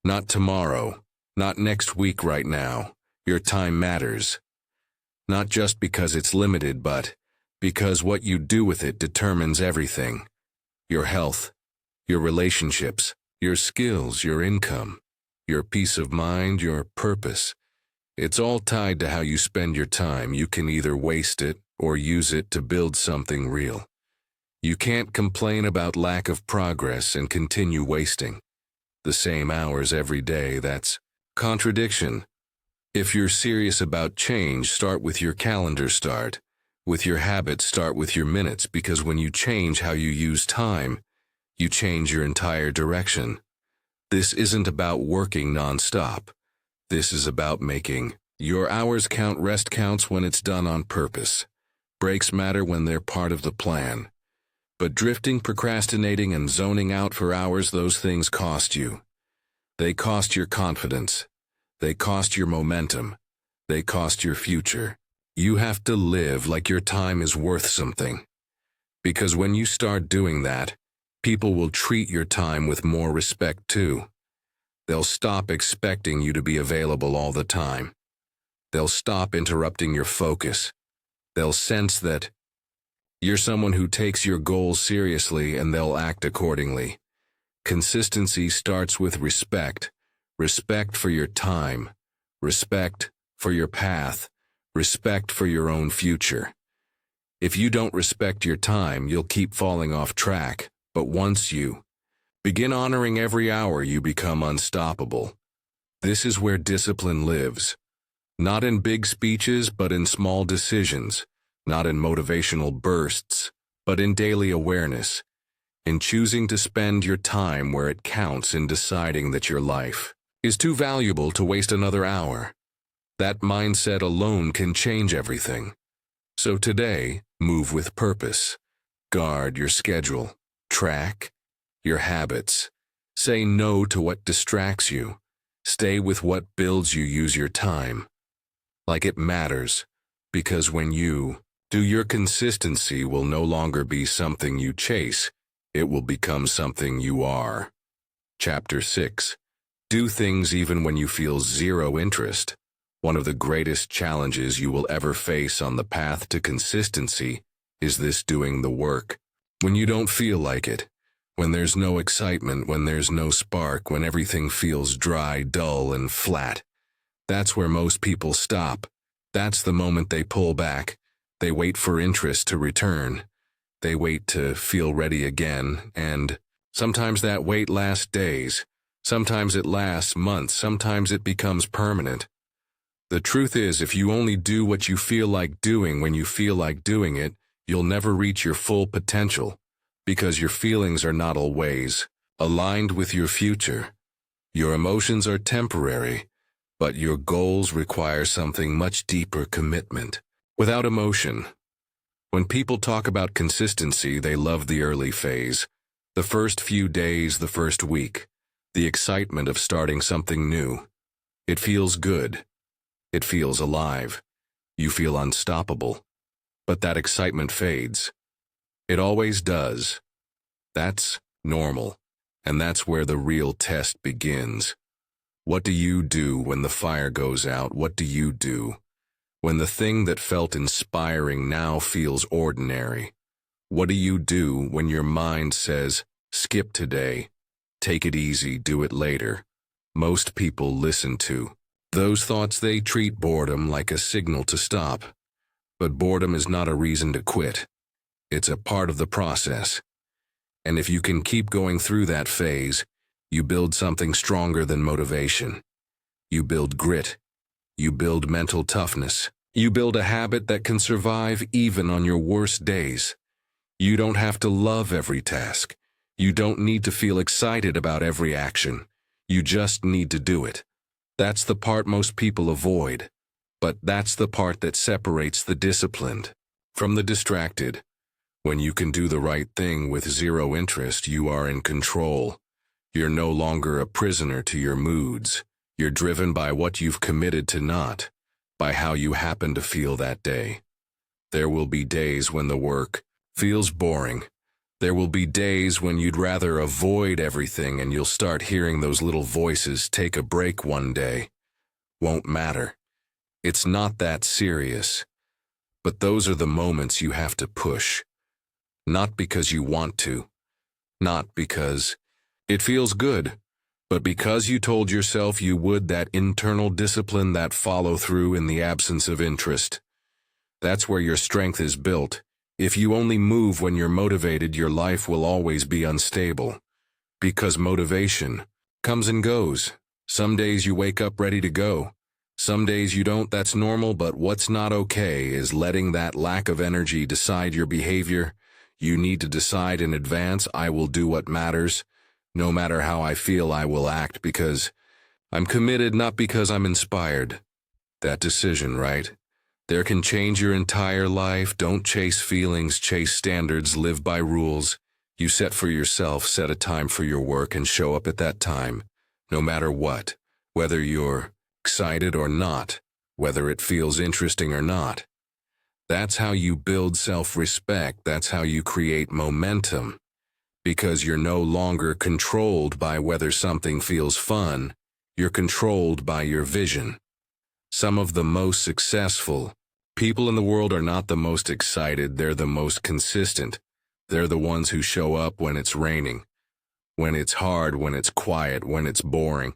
Not tomorrow, not next week, right now. Your time matters. Not just because it's limited, but because what you do with it determines everything. Your health, your relationships, your skills, your income, your peace of mind, your purpose. It's all tied to how you spend your time. You can either waste it or use it to build something real. You can't complain about lack of progress and continue wasting the same hours every day. That's contradiction. If you're serious about change, start with your calendar, start with your habits, start with your minutes, because when you change how you use time, you change your entire direction. This isn't about working nonstop. This is about making your hours count. Rest counts when it's done on purpose. Breaks matter when they're part of the plan. But drifting, procrastinating, and zoning out for hours, those things cost you. They cost your confidence. They cost your momentum. They cost your future. You have to live like your time is worth something. Because when you start doing that, people will treat your time with more respect too. They'll stop expecting you to be available all the time. They'll stop interrupting your focus. They'll sense that you're someone who takes your goals seriously, and they'll act accordingly. Consistency starts with respect. Respect for your time. Respect for your path. Respect for your own future. If you don't respect your time, you'll keep falling off track. But once you begin honoring every hour, you become unstoppable. This is where discipline lives. Not in big speeches, but in small decisions. Not in motivational bursts, but in daily awareness. In choosing to spend your time where it counts, in deciding that your life is too valuable to waste another hour. That mindset alone can change everything. So today, move with purpose. Guard your schedule. Track your habits. Say no to what distracts you. Stay with what builds you. Use your time like it matters, because when you do, your consistency will no longer be something you chase. It will become something you are. Chapter 6. Do things even when you feel zero interest. One of the greatest challenges you will ever face on the path to consistency is this: doing the work when you don't feel like it, when there's no excitement, when there's no spark, when everything feels dry, dull, and flat. That's where most people stop. That's the moment they pull back. They wait for interest to return. They wait to feel ready again, and sometimes that wait lasts days. Sometimes it lasts months. Sometimes it becomes permanent. The truth is, if you only do what you feel like doing when you feel like doing it, you'll never reach your full potential, because your feelings are not always aligned with your future. Your emotions are temporary, but your goals require something much deeper: commitment. Without emotion. When people talk about consistency, they love the early phase, the first few days, the first week, the excitement of starting something new. It feels good. It feels alive. You feel unstoppable. But that excitement fades. It always does. That's normal, and that's where the real test begins. What do you do when the fire goes out? What do you do when the thing that felt inspiring now feels ordinary? What do you do when your mind says, skip today, take it easy, do it later? Most people listen to those thoughts. They treat boredom like a signal to stop. But boredom is not a reason to quit. It's a part of the process. And if you can keep going through that phase, you build something stronger than motivation. You build grit. You build mental toughness. You build a habit that can survive even on your worst days. You don't have to love every task. You don't need to feel excited about every action. You just need to do it. That's the part most people avoid. But that's the part that separates the disciplined from the distracted. When you can do the right thing with zero interest, you are in control. You're no longer a prisoner to your moods. You're driven by what you've committed to, not by how you happen to feel that day. There will be days when the work feels boring. There will be days when you'd rather avoid everything, and you'll start hearing those little voices, take a break one day. Won't matter. It's not that serious. But those are the moments you have to push. Not because you want to. Not because it feels good. But because you told yourself you would. That internal discipline, that follow through in the absence of interest. That's where your strength is built. If you only move when you're motivated, your life will always be unstable. Because motivation comes and goes. Some days you wake up ready to go. Some days you don't. That's normal, but what's not okay is letting that lack of energy decide your behavior. You need to decide in advance, I will do what matters. No matter how I feel, I will act because I'm committed, not because I'm inspired. That decision, right? There can change your entire life. Don't chase feelings, chase standards, live by rules. You set for yourself, set a time for your work, and show up at that time, no matter what, whether you're excited or not, whether it feels interesting or not. That's how you build self-respect. That's how you create momentum, because you're no longer controlled by whether something feels fun. You're controlled by your vision. Some of the most successful people in the world are not the most excited. They're the most consistent. They're the ones who show up when it's raining, when it's hard, when it's quiet, when it's boring.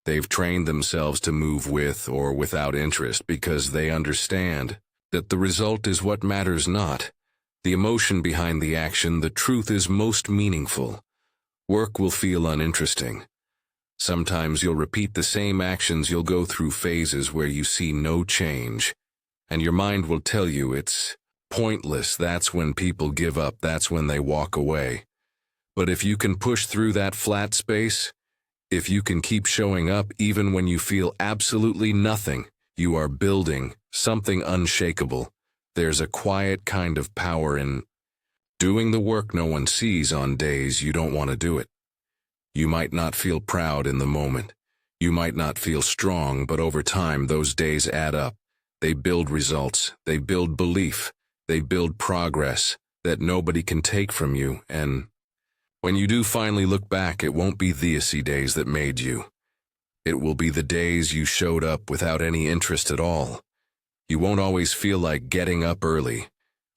They've trained themselves to move with or without interest because they understand that the result is what matters, not the emotion behind the action. The truth is most meaningful. Work will feel uninteresting. Sometimes you'll repeat the same actions. You'll go through phases where you see no change, and your mind will tell you it's pointless. That's when people give up. That's when they walk away. But if you can push through that flat space, if you can keep showing up even when you feel absolutely nothing, you are building something unshakable. There's a quiet kind of power in doing the work no one sees on days you don't want to do it. You might not feel proud in the moment. You might not feel strong, but over time those days add up. They build results. They build belief. They build progress that nobody can take from you. And when you do finally look back, it won't be the easy days that made you. It will be the days you showed up without any interest at all. You won't always feel like getting up early.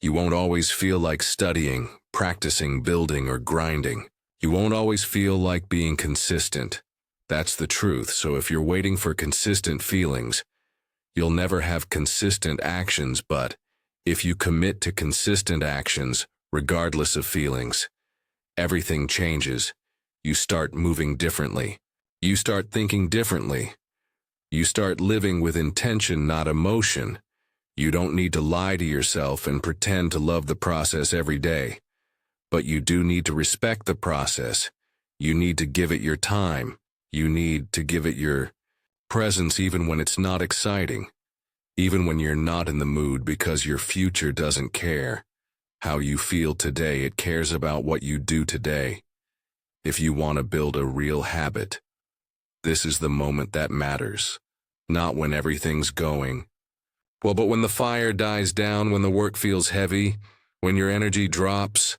You won't always feel like studying, practicing, building, or grinding. You won't always feel like being consistent. That's the truth. So if you're waiting for consistent feelings, you'll never have consistent actions. But if you commit to consistent actions, regardless of feelings, everything changes. You start moving differently. You start thinking differently. You start living with intention, not emotion. You don't need to lie to yourself and pretend to love the process every day. But you do need to respect the process. You need to give it your time. You need to give it your presence even when it's not exciting. Even when you're not in the mood, because your future doesn't care how you feel today. It cares about what you do today. If you want to build a real habit, this is the moment that matters. Not when everything's going well, but when the fire dies down, when the work feels heavy, when your energy drops,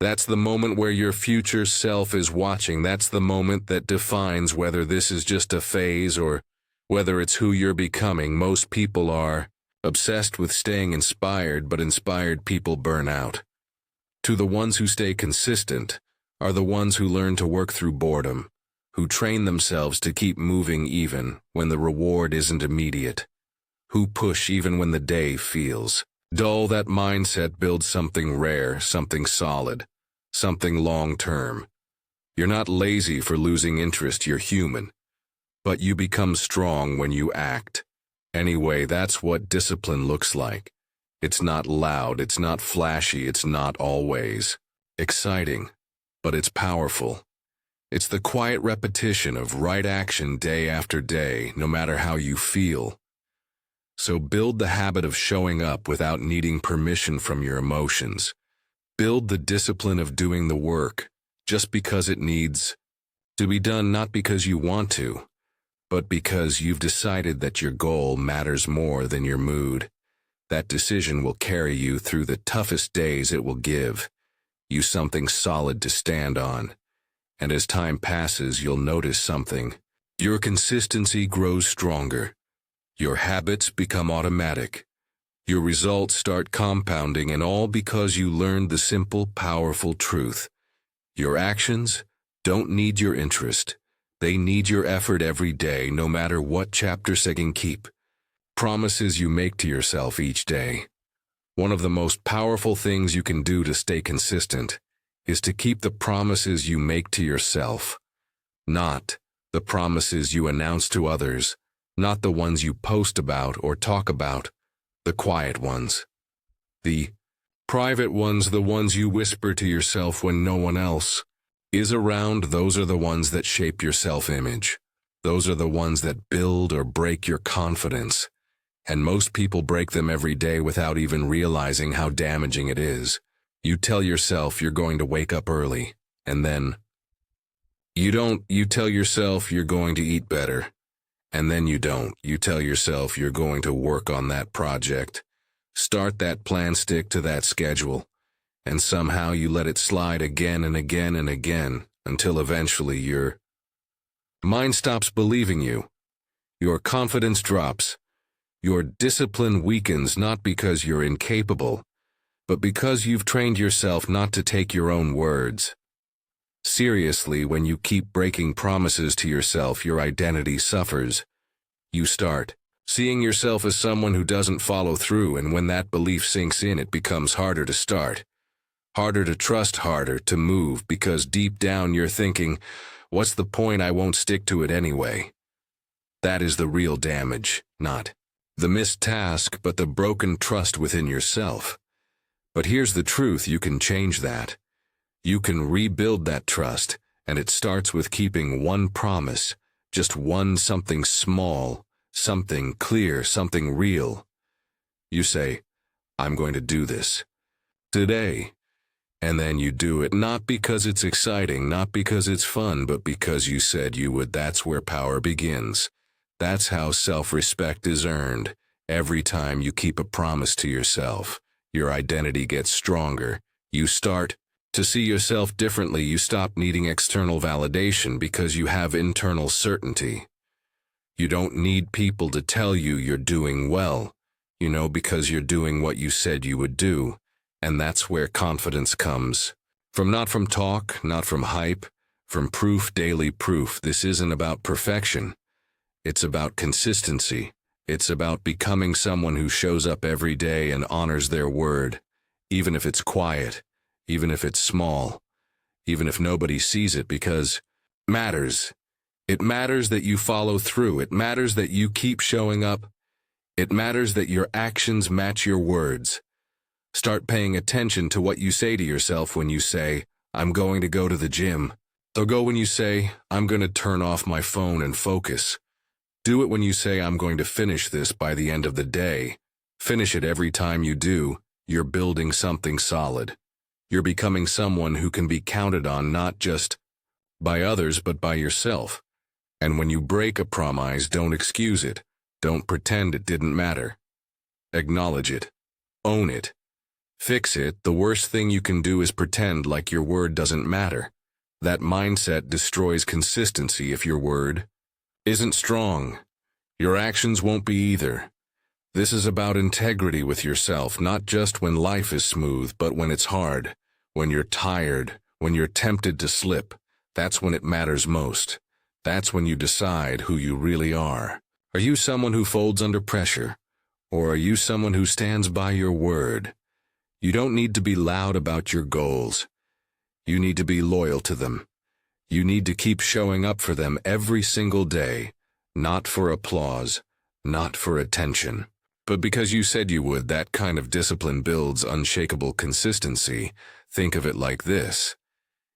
That's the moment where your future self is watching. That's the moment that defines whether this is just a phase or whether it's who you're becoming. Most people are obsessed with staying inspired, but inspired people burn out. To the ones who stay consistent are the ones who learn to work through boredom, who train themselves to keep moving even when the reward isn't immediate, who push even when the day feels dull. That mindset builds something rare, something solid, something long-term. You're not lazy for losing interest, you're human. But you become strong when you act. Anyway, that's what discipline looks like. It's not loud, it's not flashy, it's not always exciting, but it's powerful. It's the quiet repetition of right action day after day, no matter how you feel. So build the habit of showing up without needing permission from your emotions. Build the discipline of doing the work just because it needs to be done, not because you want to, but because you've decided that your goal matters more than your mood. That decision will carry you through the toughest days. It will give you something solid to stand on. And as time passes, you'll notice something. Your consistency grows stronger. Your habits become automatic. Your results start compounding, and all because you learned the simple, powerful truth. Your actions don't need your interest. They need your effort every day, no matter what chapter second. Keep promises you make to yourself each day. One of the most powerful things you can do to stay consistent is to keep the promises you make to yourself, not the promises you announce to others, not the ones you post about or talk about, the quiet ones, the private ones, the ones you whisper to yourself when no one else is around. Those are the ones that shape your self-image. Those are the ones that build or break your confidence. And most people break them every day without even realizing how damaging it is. You tell yourself you're going to wake up early, and then you don't. You tell yourself you're going to eat better, and then you don't. You tell yourself you're going to work on that project, start that plan, stick to that schedule, and somehow you let it slide again and again and again until eventually your mind stops believing you. Your confidence drops. Your discipline weakens, not because you're incapable, but because you've trained yourself not to take your own words seriously. When you keep breaking promises to yourself, your identity suffers. You start seeing yourself as someone who doesn't follow through, and when that belief sinks in, it becomes harder to start, harder to trust, harder to move, because deep down you're thinking, what's the point? I won't stick to it anyway. That is the real damage, not the missed task, but the broken trust within yourself. But here's the truth, you can change that. You can rebuild that trust, and it starts with keeping one promise, just one, something small, something clear, something real. You say, I'm going to do this today. And then you do it, not because it's exciting, not because it's fun, but because you said you would. That's where power begins. That's how self-respect is earned. Every time you keep a promise to yourself, your identity gets stronger. You start to see yourself differently. You stop needing external validation because you have internal certainty. You don't need people to tell you you're doing well. You know because you're doing what you said you would do. And that's where confidence comes. Not from talk, not from hype, from proof, daily proof. This isn't about perfection. It's about consistency. It's about becoming someone who shows up every day and honors their word, even if it's quiet, even if it's small, even if nobody sees it, because it matters. It matters that you follow through. It matters that you keep showing up. It matters that your actions match your words. Start paying attention to what you say to yourself when you say, I'm going to go to the gym. So go when you say, I'm going to turn off my phone and focus. Do it when you say, I'm going to finish this by the end of the day. Finish it every time you do. You're building something solid. You're becoming someone who can be counted on, not just by others, but by yourself. And when you break a promise, don't excuse it. Don't pretend it didn't matter. Acknowledge it. Own it. Fix it. The worst thing you can do is pretend like your word doesn't matter. That mindset destroys consistency. If your word isn't strong, your actions won't be either. This is about integrity with yourself, not just when life is smooth, but when it's hard, when you're tired, when you're tempted to slip. That's when it matters most. That's when you decide who you really are. Are you someone who folds under pressure? Or are you someone who stands by your word? You don't need to be loud about your goals. You need to be loyal to them. You need to keep showing up for them every single day, not for applause, not for attention, but because you said you would. That kind of discipline builds unshakable consistency. Think of it like this.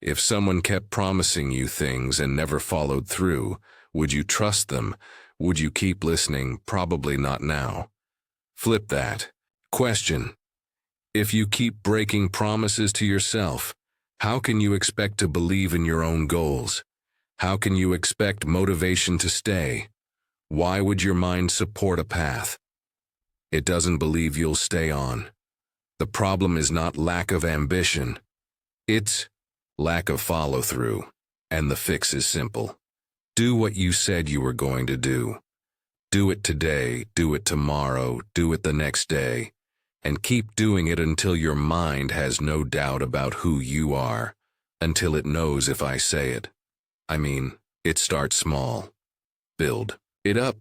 If someone kept promising you things and never followed through, would you trust them? Would you keep listening? Probably not now. Flip that. Question. If you keep breaking promises to yourself, how can you expect to believe in your own goals? How can you expect motivation to stay? Why would your mind support a path it doesn't believe you'll stay on? The problem is not lack of ambition. It's lack of follow-through. And the fix is simple. Do what you said you were going to do. Do it today, do it tomorrow, do it the next day. And keep doing it until your mind has no doubt about who you are, until it knows if I say it. It starts small. Build it up.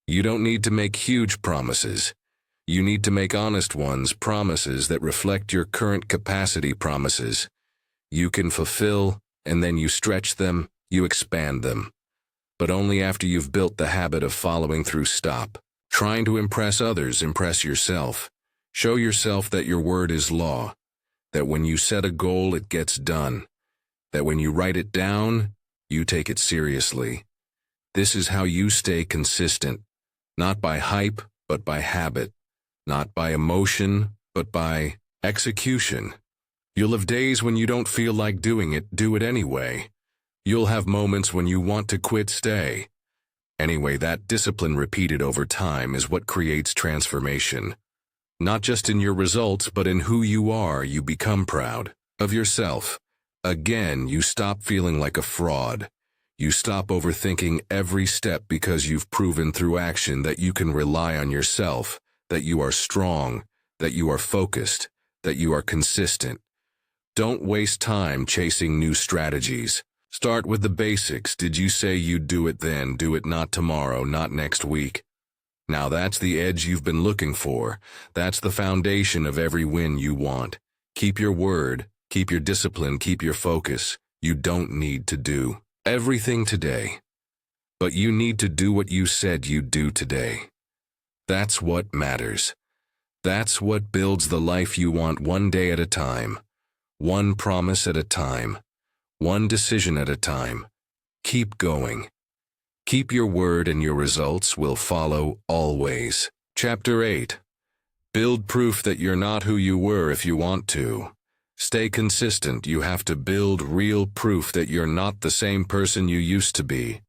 You don't need to make huge promises. You need to make honest ones, promises that reflect your current capacity, promises you can fulfill, and then you stretch them, you expand them. But only after you've built the habit of following through. Stop trying to impress others, impress yourself. Show yourself that your word is law, that when you set a goal, it gets done, that when you write it down, you take it seriously. This is how you stay consistent, not by hype, but by habit, not by emotion, but by execution. You'll have days when you don't feel like doing it, do it anyway. You'll have moments when you want to quit, stay. Anyway, that discipline repeated over time is what creates transformation. Not just in your results, but in who you are. You become proud of yourself. Again, you stop feeling like a fraud. You stop overthinking every step because you've proven through action that you can rely on yourself, that you are strong, that you are focused, that you are consistent. Don't waste time chasing new strategies. Start with the basics. Did you say you'd do it then? Do it, not tomorrow, not next week. Now that's the edge you've been looking for. That's the foundation of every win you want. Keep your word, keep your discipline, keep your focus. You don't need to do everything today, but you need to do what you said you'd do today. That's what matters. That's what builds the life you want, one day at a time, one promise at a time, one decision at a time. Keep going. Keep your word and your results will follow always. Chapter 8. Build proof that you're not who you were if you want to. Stay consistent. You have to build real proof that you're not the same person you used to be.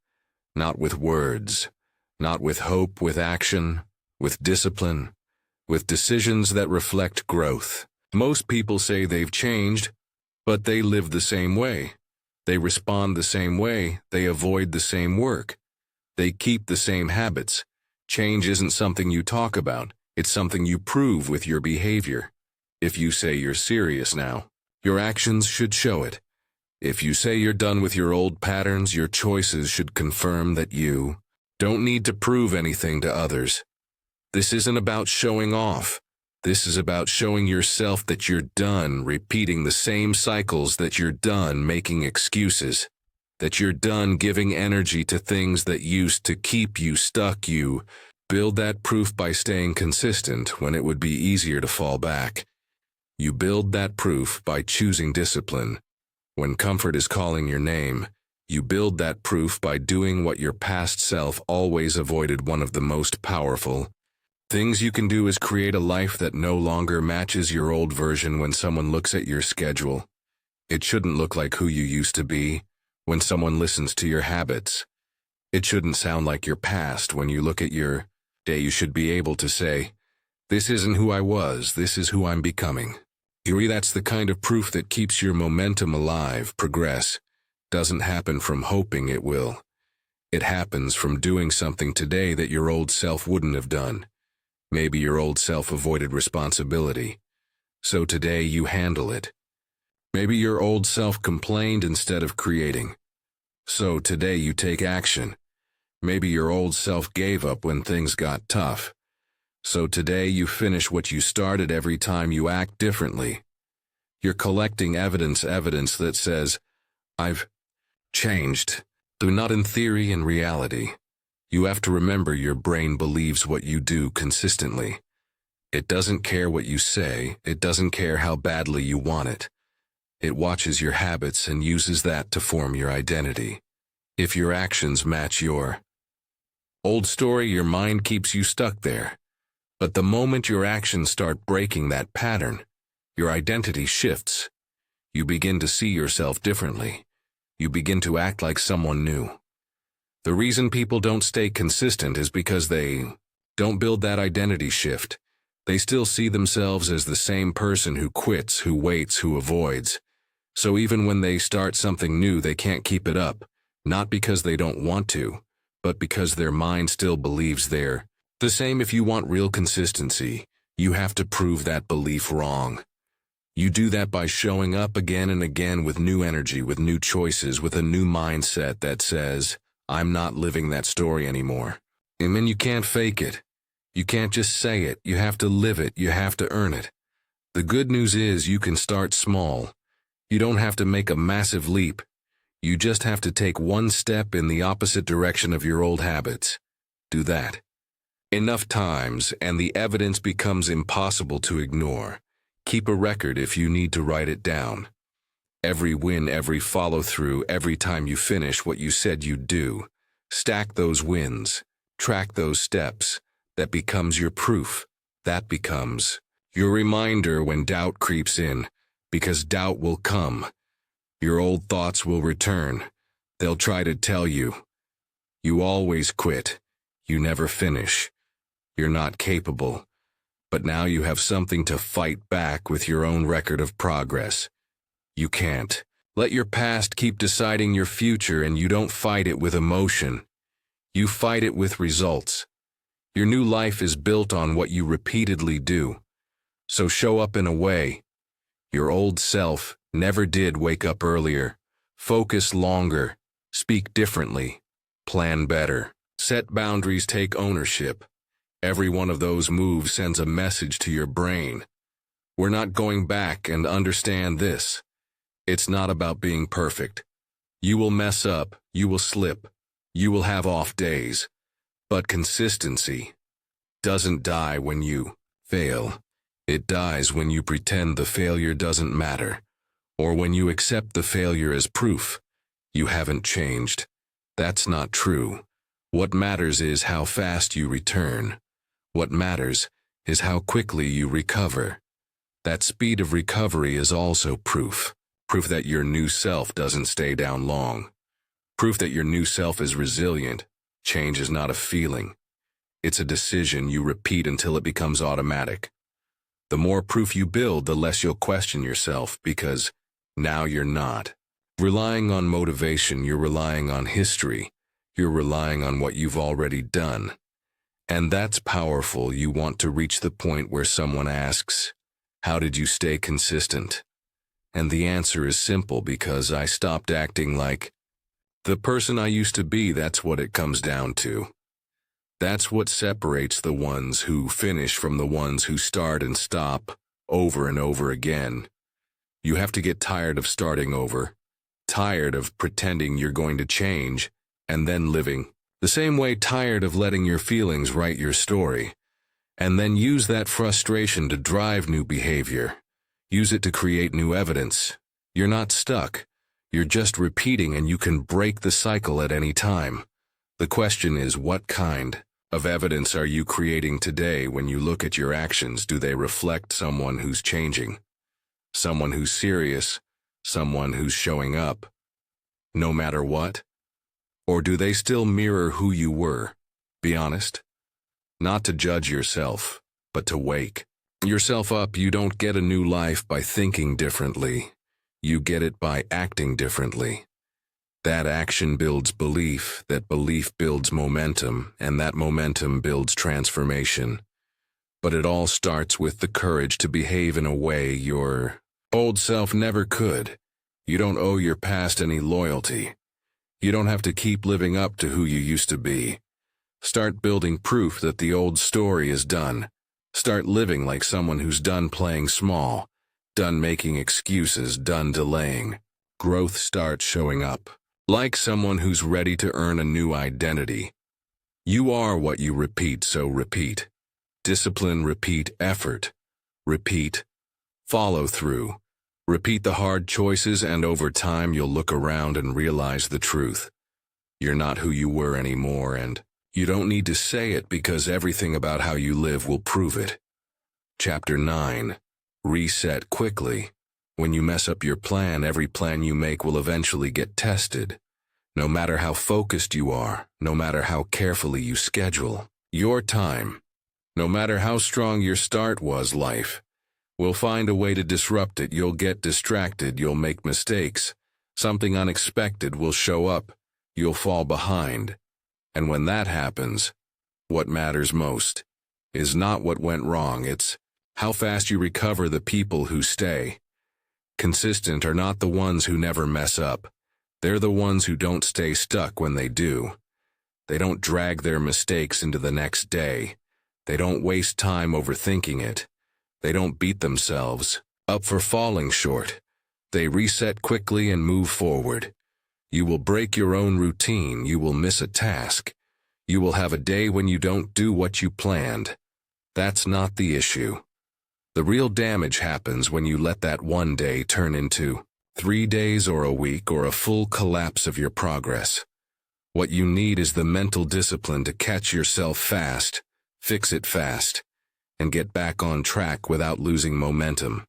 Not with words, not with hope, with action, with discipline, with decisions that reflect growth. Most people say they've changed, but they live the same way. They respond the same way. They avoid the same work. They keep the same habits. Change isn't something you talk about. It's something you prove with your behavior. If you say you're serious now, your actions should show it. If you say you're done with your old patterns, your choices should confirm that you don't need to prove anything to others. This isn't about showing off. This is about showing yourself that you're done repeating the same cycles, that you're done making excuses, that you're done giving energy to things that used to keep you stuck. You build that proof by staying consistent when it would be easier to fall back. You build that proof by choosing discipline when comfort is calling your name. You build that proof by doing what your past self always avoided. One of the most powerful things you can do is create a life that no longer matches your old version. When someone looks at your schedule, it shouldn't look like who you used to be. When someone listens to your habits, it shouldn't sound like your past. When you look at your day, you should be able to say, This isn't who I was, this is who I'm becoming. That's the kind of proof that keeps your momentum alive, progress. Doesn't happen from hoping it will. It happens from doing something today that your old self wouldn't have done. Maybe your old self avoided responsibility. So today you handle it. Maybe your old self complained instead of creating. So today you take action. Maybe your old self gave up when things got tough. So today you finish what you started every time you act differently. You're collecting evidence that says, I've changed. Though not in theory, in reality. You have to remember your brain believes what you do consistently. It doesn't care what you say, it doesn't care how badly you want it. It watches your habits and uses that to form your identity. If your actions match your old story, your mind keeps you stuck there. But the moment your actions start breaking that pattern, your identity shifts. You begin to see yourself differently. You begin to act like someone new. The reason people don't stay consistent is because they don't build that identity shift. They still see themselves as the same person who quits, who waits, who avoids. So even when they start something new, they can't keep it up, not because they don't want to, but because their mind still believes they're the same. If you want real consistency, you have to prove that belief wrong. You do that by showing up again and again with new energy, with new choices, with a new mindset that says, I'm not living that story anymore. And then you can't fake it. You can't just say it. You have to live it. You have to earn it. The good news is you can start small. You don't have to make a massive leap. You just have to take one step in the opposite direction of your old habits. Do that enough times, and the evidence becomes impossible to ignore. Keep a record if you need to write it down. Every win, every follow-through, every time you finish what you said you'd do. Stack those wins. Track those steps. That becomes your proof. That becomes your reminder when doubt creeps in, because doubt will come. Your old thoughts will return. They'll try to tell you, you always quit. You never finish. You're not capable. But now you have something to fight back with your own record of progress. You can't let your past keep deciding your future, and you don't fight it with emotion. You fight it with results. Your new life is built on what you repeatedly do. So show up in a way your old self never did. Wake up earlier. Focus longer. Speak differently. Plan better. Set boundaries. Take ownership. Every one of those moves sends a message to your brain. We're not going back, and understand this. It's not about being perfect. You will mess up. You will slip. You will have off days. But consistency doesn't die when you fail. It dies when you pretend the failure doesn't matter, or when you accept the failure as proof you haven't changed. That's not true. What matters is how fast you return. What matters is how quickly you recover. That speed of recovery is also proof. Proof that your new self doesn't stay down long. Proof that your new self is resilient. Change is not a feeling. It's a decision you repeat until it becomes automatic. The more proof you build, the less you'll question yourself, because now you're not relying on motivation, you're relying on history. You're relying on what you've already done. And that's powerful. You want to reach the point where someone asks, how did you stay consistent? And the answer is simple: because I stopped acting like the person I used to be. That's what it comes down to. That's what separates the ones who finish from the ones who start and stop over and over again. You have to get tired of starting over, tired of pretending you're going to change, and then living the same way, tired of letting your feelings write your story, and then use that frustration to drive new behavior. Use it to create new evidence. You're not stuck. You're just repeating, and you can break the cycle at any time. The question is, what kind of evidence are you creating today? When you look at your actions, do they reflect someone who's changing? Someone who's serious? Someone who's showing up, no matter what? Or do they still mirror who you were? Be honest. Not to judge yourself, but to wake yourself up. You don't get a new life by thinking differently. You get it by acting differently. That action builds belief, that belief builds momentum, and that momentum builds transformation. But it all starts with the courage to behave in a way your old self never could. You don't owe your past any loyalty. You don't have to keep living up to who you used to be. Start building proof that the old story is done. Start living like someone who's done playing small, done making excuses, done delaying. Growth starts showing up. Like someone who's ready to earn a new identity. You are what you repeat, so repeat. Discipline, repeat. Effort, repeat. Follow through. Repeat the hard choices, and over time you'll look around and realize the truth. You're not who you were anymore, and you don't need to say it because everything about how you live will prove it. Chapter 9. Reset quickly. When you mess up your plan, every plan you make will eventually get tested. No matter how focused you are, no matter how carefully you schedule your time, no matter how strong your start was, life will find a way to disrupt it. You'll get distracted, you'll make mistakes, something unexpected will show up, you'll fall behind. And when that happens, what matters most is not what went wrong, it's how fast you recover. The people who stay consistent are not the ones who never mess up. They're the ones who don't stay stuck when they do. They don't drag their mistakes into the next day. They don't waste time overthinking it. They don't beat themselves up for falling short. They reset quickly and move forward. You will break your own routine. You will miss a task. You will have a day when you don't do what you planned. That's not the issue. The real damage happens when you let that one day turn into 3 days or a week or a full collapse of your progress. What you need is the mental discipline to catch yourself fast, fix it fast, and get back on track without losing momentum.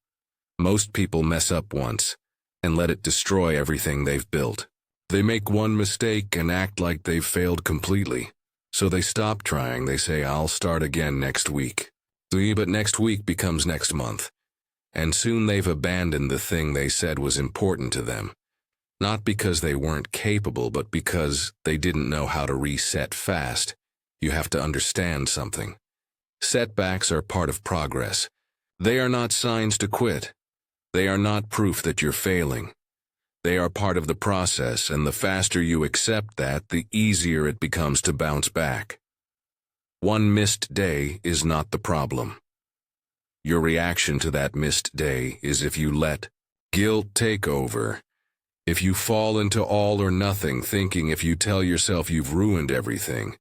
Most people mess up once and let it destroy everything they've built. They make one mistake and act like they've failed completely. So they stop trying. They say, I'll start again next week. But next week becomes next month. And soon they've abandoned the thing they said was important to them. Not because they weren't capable, but because they didn't know how to reset fast. You have to understand something. Setbacks are part of progress. They are not signs to quit. They are not proof that you're failing. They are part of the process, and the faster you accept that, the easier it becomes to bounce back. One missed day is not the problem. Your reaction to that missed day is if you let guilt take over. If you fall into all or nothing thinking, if you tell yourself you've ruined everything,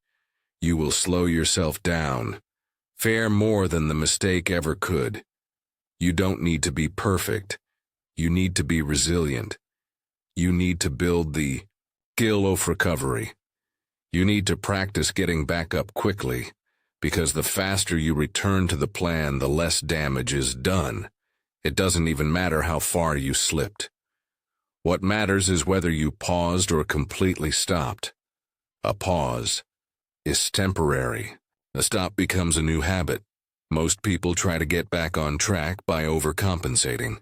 you will slow yourself down, far more than the mistake ever could. You don't need to be perfect. You need to be resilient. You need to build the skill of recovery. You need to practice getting back up quickly, because the faster you return to the plan, the less damage is done. It doesn't even matter how far you slipped. What matters is whether you paused or completely stopped. A pause is temporary. A stop becomes a new habit. Most people try to get back on track by overcompensating.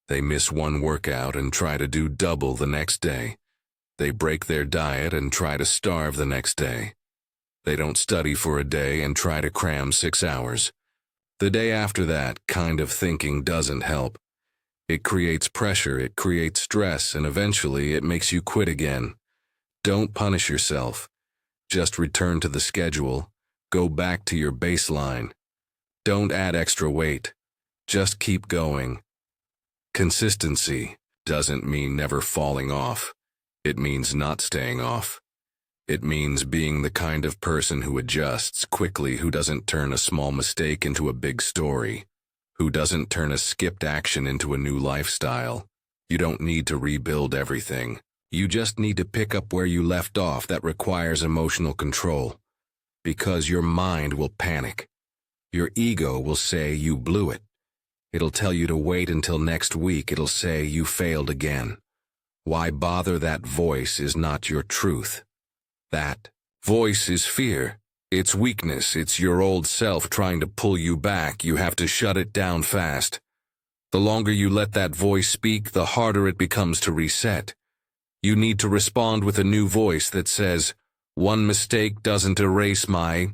They miss one workout and try to do double the next day. They break their diet and try to starve the next day. They don't study for a day and try to cram 6 hours. The day after that kind of thinking doesn't help. It creates pressure, it creates stress, and eventually it makes you quit again. Don't punish yourself. Just return to the schedule. Go back to your baseline. Don't add extra weight. Just keep going. Consistency doesn't mean never falling off. It means not staying off. It means being the kind of person who adjusts quickly, who doesn't turn a small mistake into a big story, who doesn't turn a skipped action into a new lifestyle. You don't need to rebuild everything. You just need to pick up where you left off. That requires emotional control, because your mind will panic. Your ego will say you blew it. It'll tell you to wait until next week. It'll say you failed again. Why bother? That voice is not your truth. That voice is fear. It's weakness, it's your old self trying to pull you back. You have to shut it down fast. The longer you let that voice speak, the harder it becomes to reset. You need to respond with a new voice that says, "One mistake doesn't erase my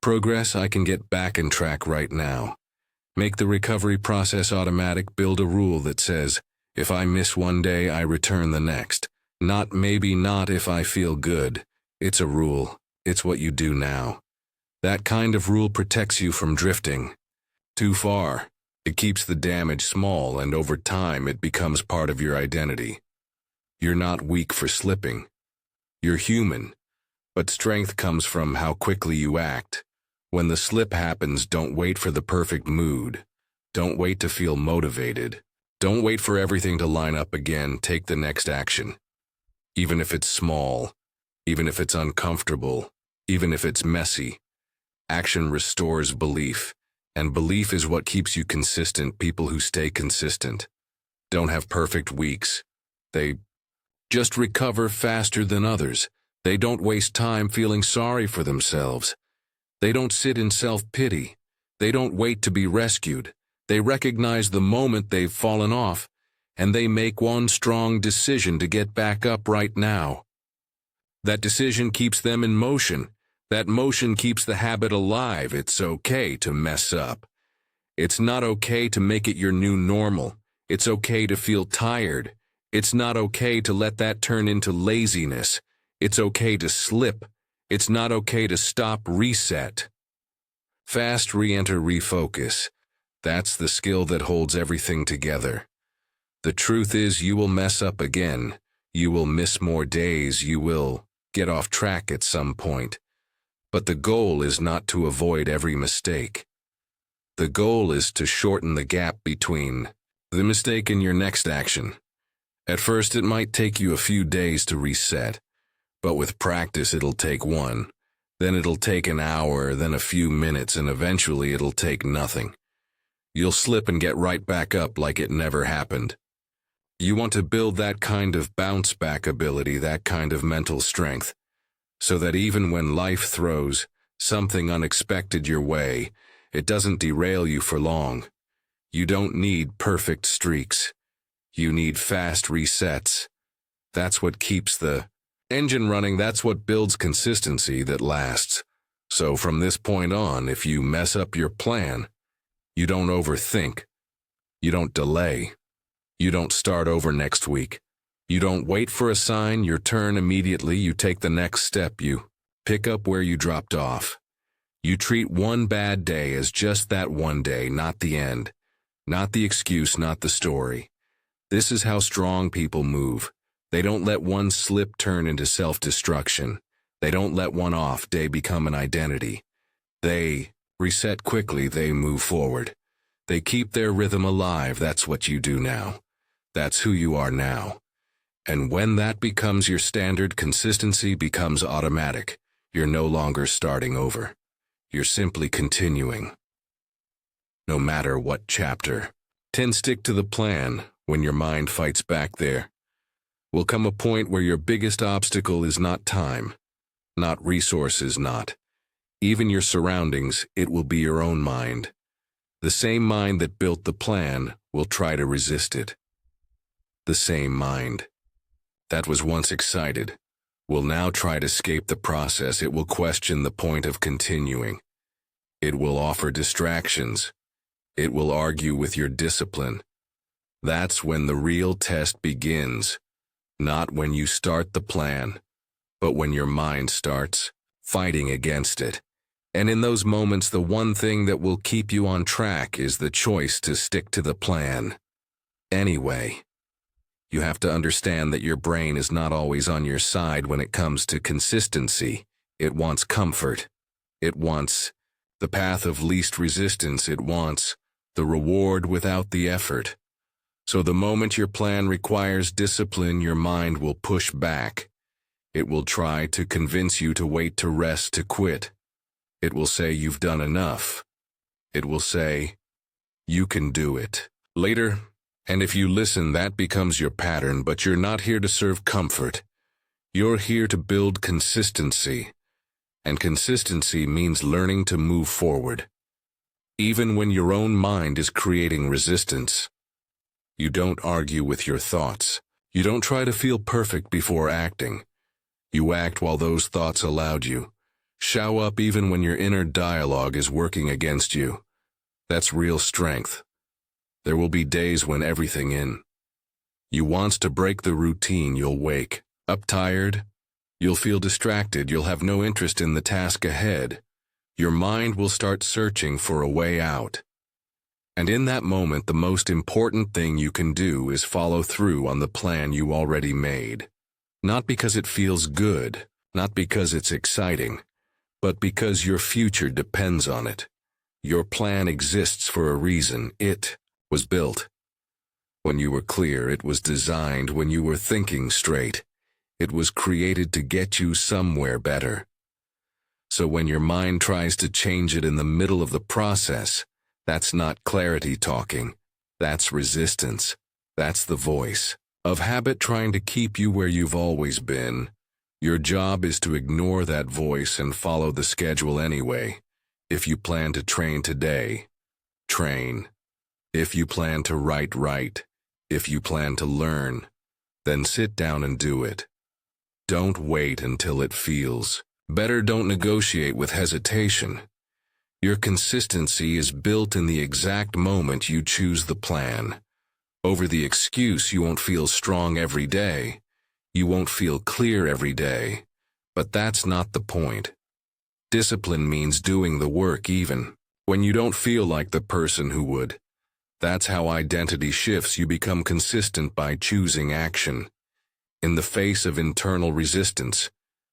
progress. I can get back on track right now." Make the recovery process automatic. Build a rule that says, if I miss one day, I return the next. Not maybe, not if I feel good. It's a rule. It's what you do now. That kind of rule protects you from drifting too far. It keeps the damage small, and over time it becomes part of your identity. You're not weak for slipping. You're human. But strength comes from how quickly you act. When the slip happens, don't wait for the perfect mood. Don't wait to feel motivated. Don't wait for everything to line up again. Take the next action. Even if it's small, even if it's uncomfortable, even if it's messy. Action restores belief, and belief is what keeps you consistent. People who stay consistent don't have perfect weeks. They just recover faster than others. They don't waste time feeling sorry for themselves. They don't sit in self-pity. They don't wait to be rescued. They recognize the moment they've fallen off, and they make one strong decision to get back up right now. That decision keeps them in motion. That motion keeps the habit alive. It's okay to mess up. It's not okay to make it your new normal. It's okay to feel tired. It's not okay to let that turn into laziness. It's okay to slip. It's not okay to stop. Reset. Fast re-enter, refocus. That's the skill that holds everything together. The truth is, you will mess up again. You will miss more days. You will get off track at some point. But the goal is not to avoid every mistake. The goal is to shorten the gap between the mistake and your next action. At first, it might take you a few days to reset, but with practice, it'll take one. Then it'll take an hour, then a few minutes, and eventually it'll take nothing. You'll slip and get right back up like it never happened. You want to build that kind of bounce-back ability, that kind of mental strength, so that even when life throws something unexpected your way, it doesn't derail you for long. You don't need perfect streaks. You need fast resets. That's what keeps the engine running. That's what builds consistency that lasts. So from this point on, if you mess up your plan, you don't overthink. You don't delay. You don't start over next week. You don't wait for a sign, your turn immediately. You take the next step. You pick up where you dropped off. You treat one bad day as just that one day, not the end. Not the excuse, not the story. This is how strong people move. They don't let one slip turn into self-destruction. They don't let one off day become an identity. They reset quickly. They move forward. They keep their rhythm alive. That's what you do now. That's who you are now. And when that becomes your standard, consistency becomes automatic. You're no longer starting over. You're simply continuing. No matter what chapter. 10. Stick to the plan. When your mind fights back, there will come a point where your biggest obstacle is not time, not resources, not even your surroundings. It will be your own mind. The same mind that built the plan will try to resist it. The same mind that was once excited will now try to escape the process. It will question the point of continuing. It will offer distractions. It will argue with your discipline. That's when the real test begins. Not when you start the plan, but when your mind starts fighting against it. And in those moments, the one thing that will keep you on track is the choice to stick to the plan. Anyway, you have to understand that your brain is not always on your side when it comes to consistency. It wants comfort. It wants the path of least resistance. It wants the reward without the effort. So the moment your plan requires discipline, your mind will push back. It will try to convince you to wait, to rest, to quit. It will say you've done enough. It will say, you can do it later. And if you listen, that becomes your pattern. But you're not here to serve comfort. You're here to build consistency. And consistency means learning to move forward. Even when your own mind is creating resistance. You don't argue with your thoughts. You don't try to feel perfect before acting. You act while those thoughts allowed you. Show up even when your inner dialogue is working against you. That's real strength. There will be days when everything in you wants to break the routine. You'll wake up tired. You'll feel distracted. You'll have no interest in the task ahead. Your mind will start searching for a way out. And in that moment, the most important thing you can do is follow through on the plan you already made. Not because it feels good, not because it's exciting, but because your future depends on it. Your plan exists for a reason. It was built when you were clear. It was designed when you were thinking straight. It was created to get you somewhere better. So when your mind tries to change it in the middle of the process, that's not clarity talking. That's resistance. That's the voice of habit trying to keep you where you've always been. Your job is to ignore that voice and follow the schedule anyway. If you plan to train today, train. If you plan to write. If you plan to learn, then sit down and do it. Don't wait until it feels better. Don't negotiate with hesitation. Your consistency is built in the exact moment you choose the plan. Over the excuse, you won't feel strong every day. You won't feel clear every day. But that's not the point. Discipline means doing the work even when you don't feel like the person who would. That's how identity shifts. You become consistent by choosing action. In the face of internal resistance,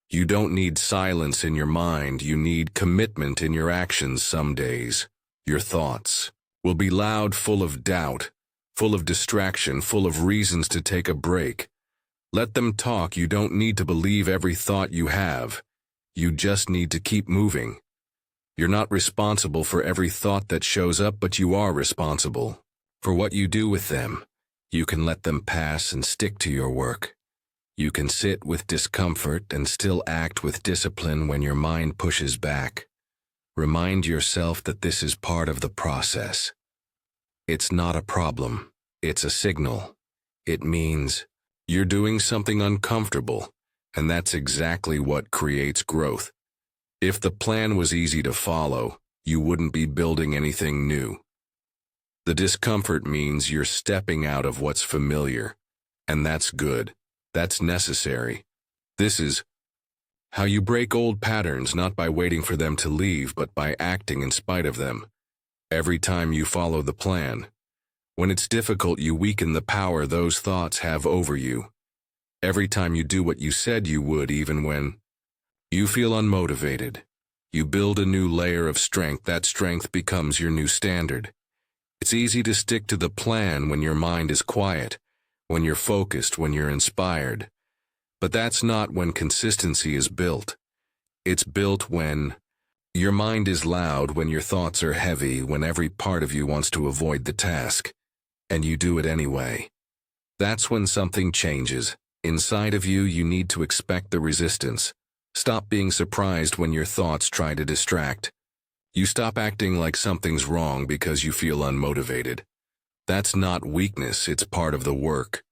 you don't need silence in your mind. You need commitment in your actions. Some days, your thoughts will be loud, full of doubt, full of distraction, full of reasons to take a break. Let them talk. You don't need to believe every thought you have. You just need to keep moving. You're not responsible for every thought that shows up, but you are responsible for what you do with them. You can let them pass and stick to your work. You can sit with discomfort and still act with discipline when your mind pushes back. Remind yourself that this is part of the process. It's not a problem. It's a signal. It means you're doing something uncomfortable, and that's exactly what creates growth. If the plan was easy to follow, you wouldn't be building anything new. The discomfort means you're stepping out of what's familiar, and that's good. That's necessary. This is how you break old patterns, not by waiting for them to leave, but by acting in spite of them. Every time you follow the plan, when it's difficult, you weaken the power those thoughts have over you. Every time you do what you said you would, even when you feel unmotivated, you build a new layer of strength. That strength becomes your new standard. It's easy to stick to the plan when your mind is quiet, when you're focused, when you're inspired. But that's not when consistency is built. It's built when your mind is loud, when your thoughts are heavy, when every part of you wants to avoid the task, and you do it anyway. That's when something changes. Inside of you, you need to expect the resistance. Stop being surprised when your thoughts try to distract. You stop acting like something's wrong because you feel unmotivated. That's not weakness, it's part of the work.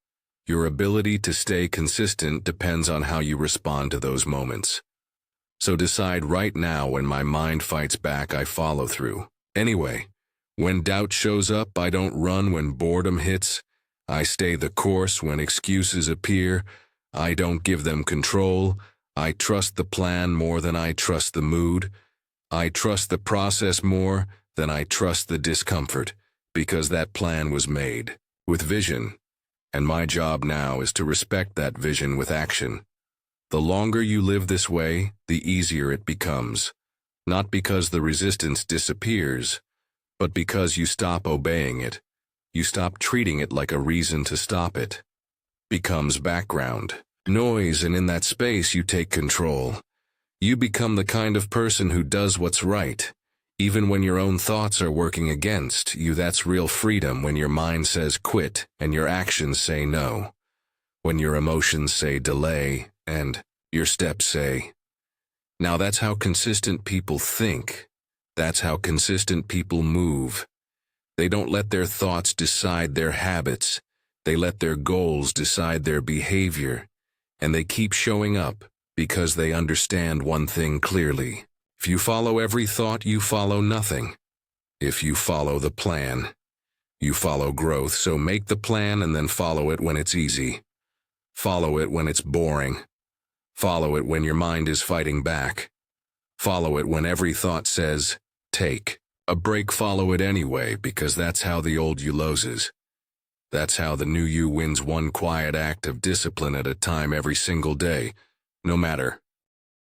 Your ability to stay consistent depends on how you respond to those moments. So decide right now, when my mind fights back, I follow through. Anyway, when doubt shows up, I don't run. When boredom hits, I stay the course. When excuses appear, I don't give them control. I trust the plan more than I trust the mood. I trust the process more than I trust the discomfort, because that plan was made with vision. And my job now is to respect that vision with action. The longer you live this way, the easier it becomes. Not because the resistance disappears, but because you stop obeying it. You stop treating it like a reason to stop it. Becomes background noise, and in that space you take control. You become the kind of person who does what's right, even when your own thoughts are working against you. That's real freedom, when your mind says quit and your actions say no. When your emotions say delay and your steps say Now that's how consistent people think. That's how consistent people move. They don't let their thoughts decide their habits. They let their goals decide their behavior. And they keep showing up because they understand one thing clearly. If you follow every thought, you follow nothing. If you follow the plan, you follow growth. So make the plan and then follow it when it's easy. Follow it when it's boring. Follow it when your mind is fighting back. Follow it when every thought says, take a break. Follow it anyway, because that's how the old you loses. That's how the new you wins, one quiet act of discipline at a time every single day, no matter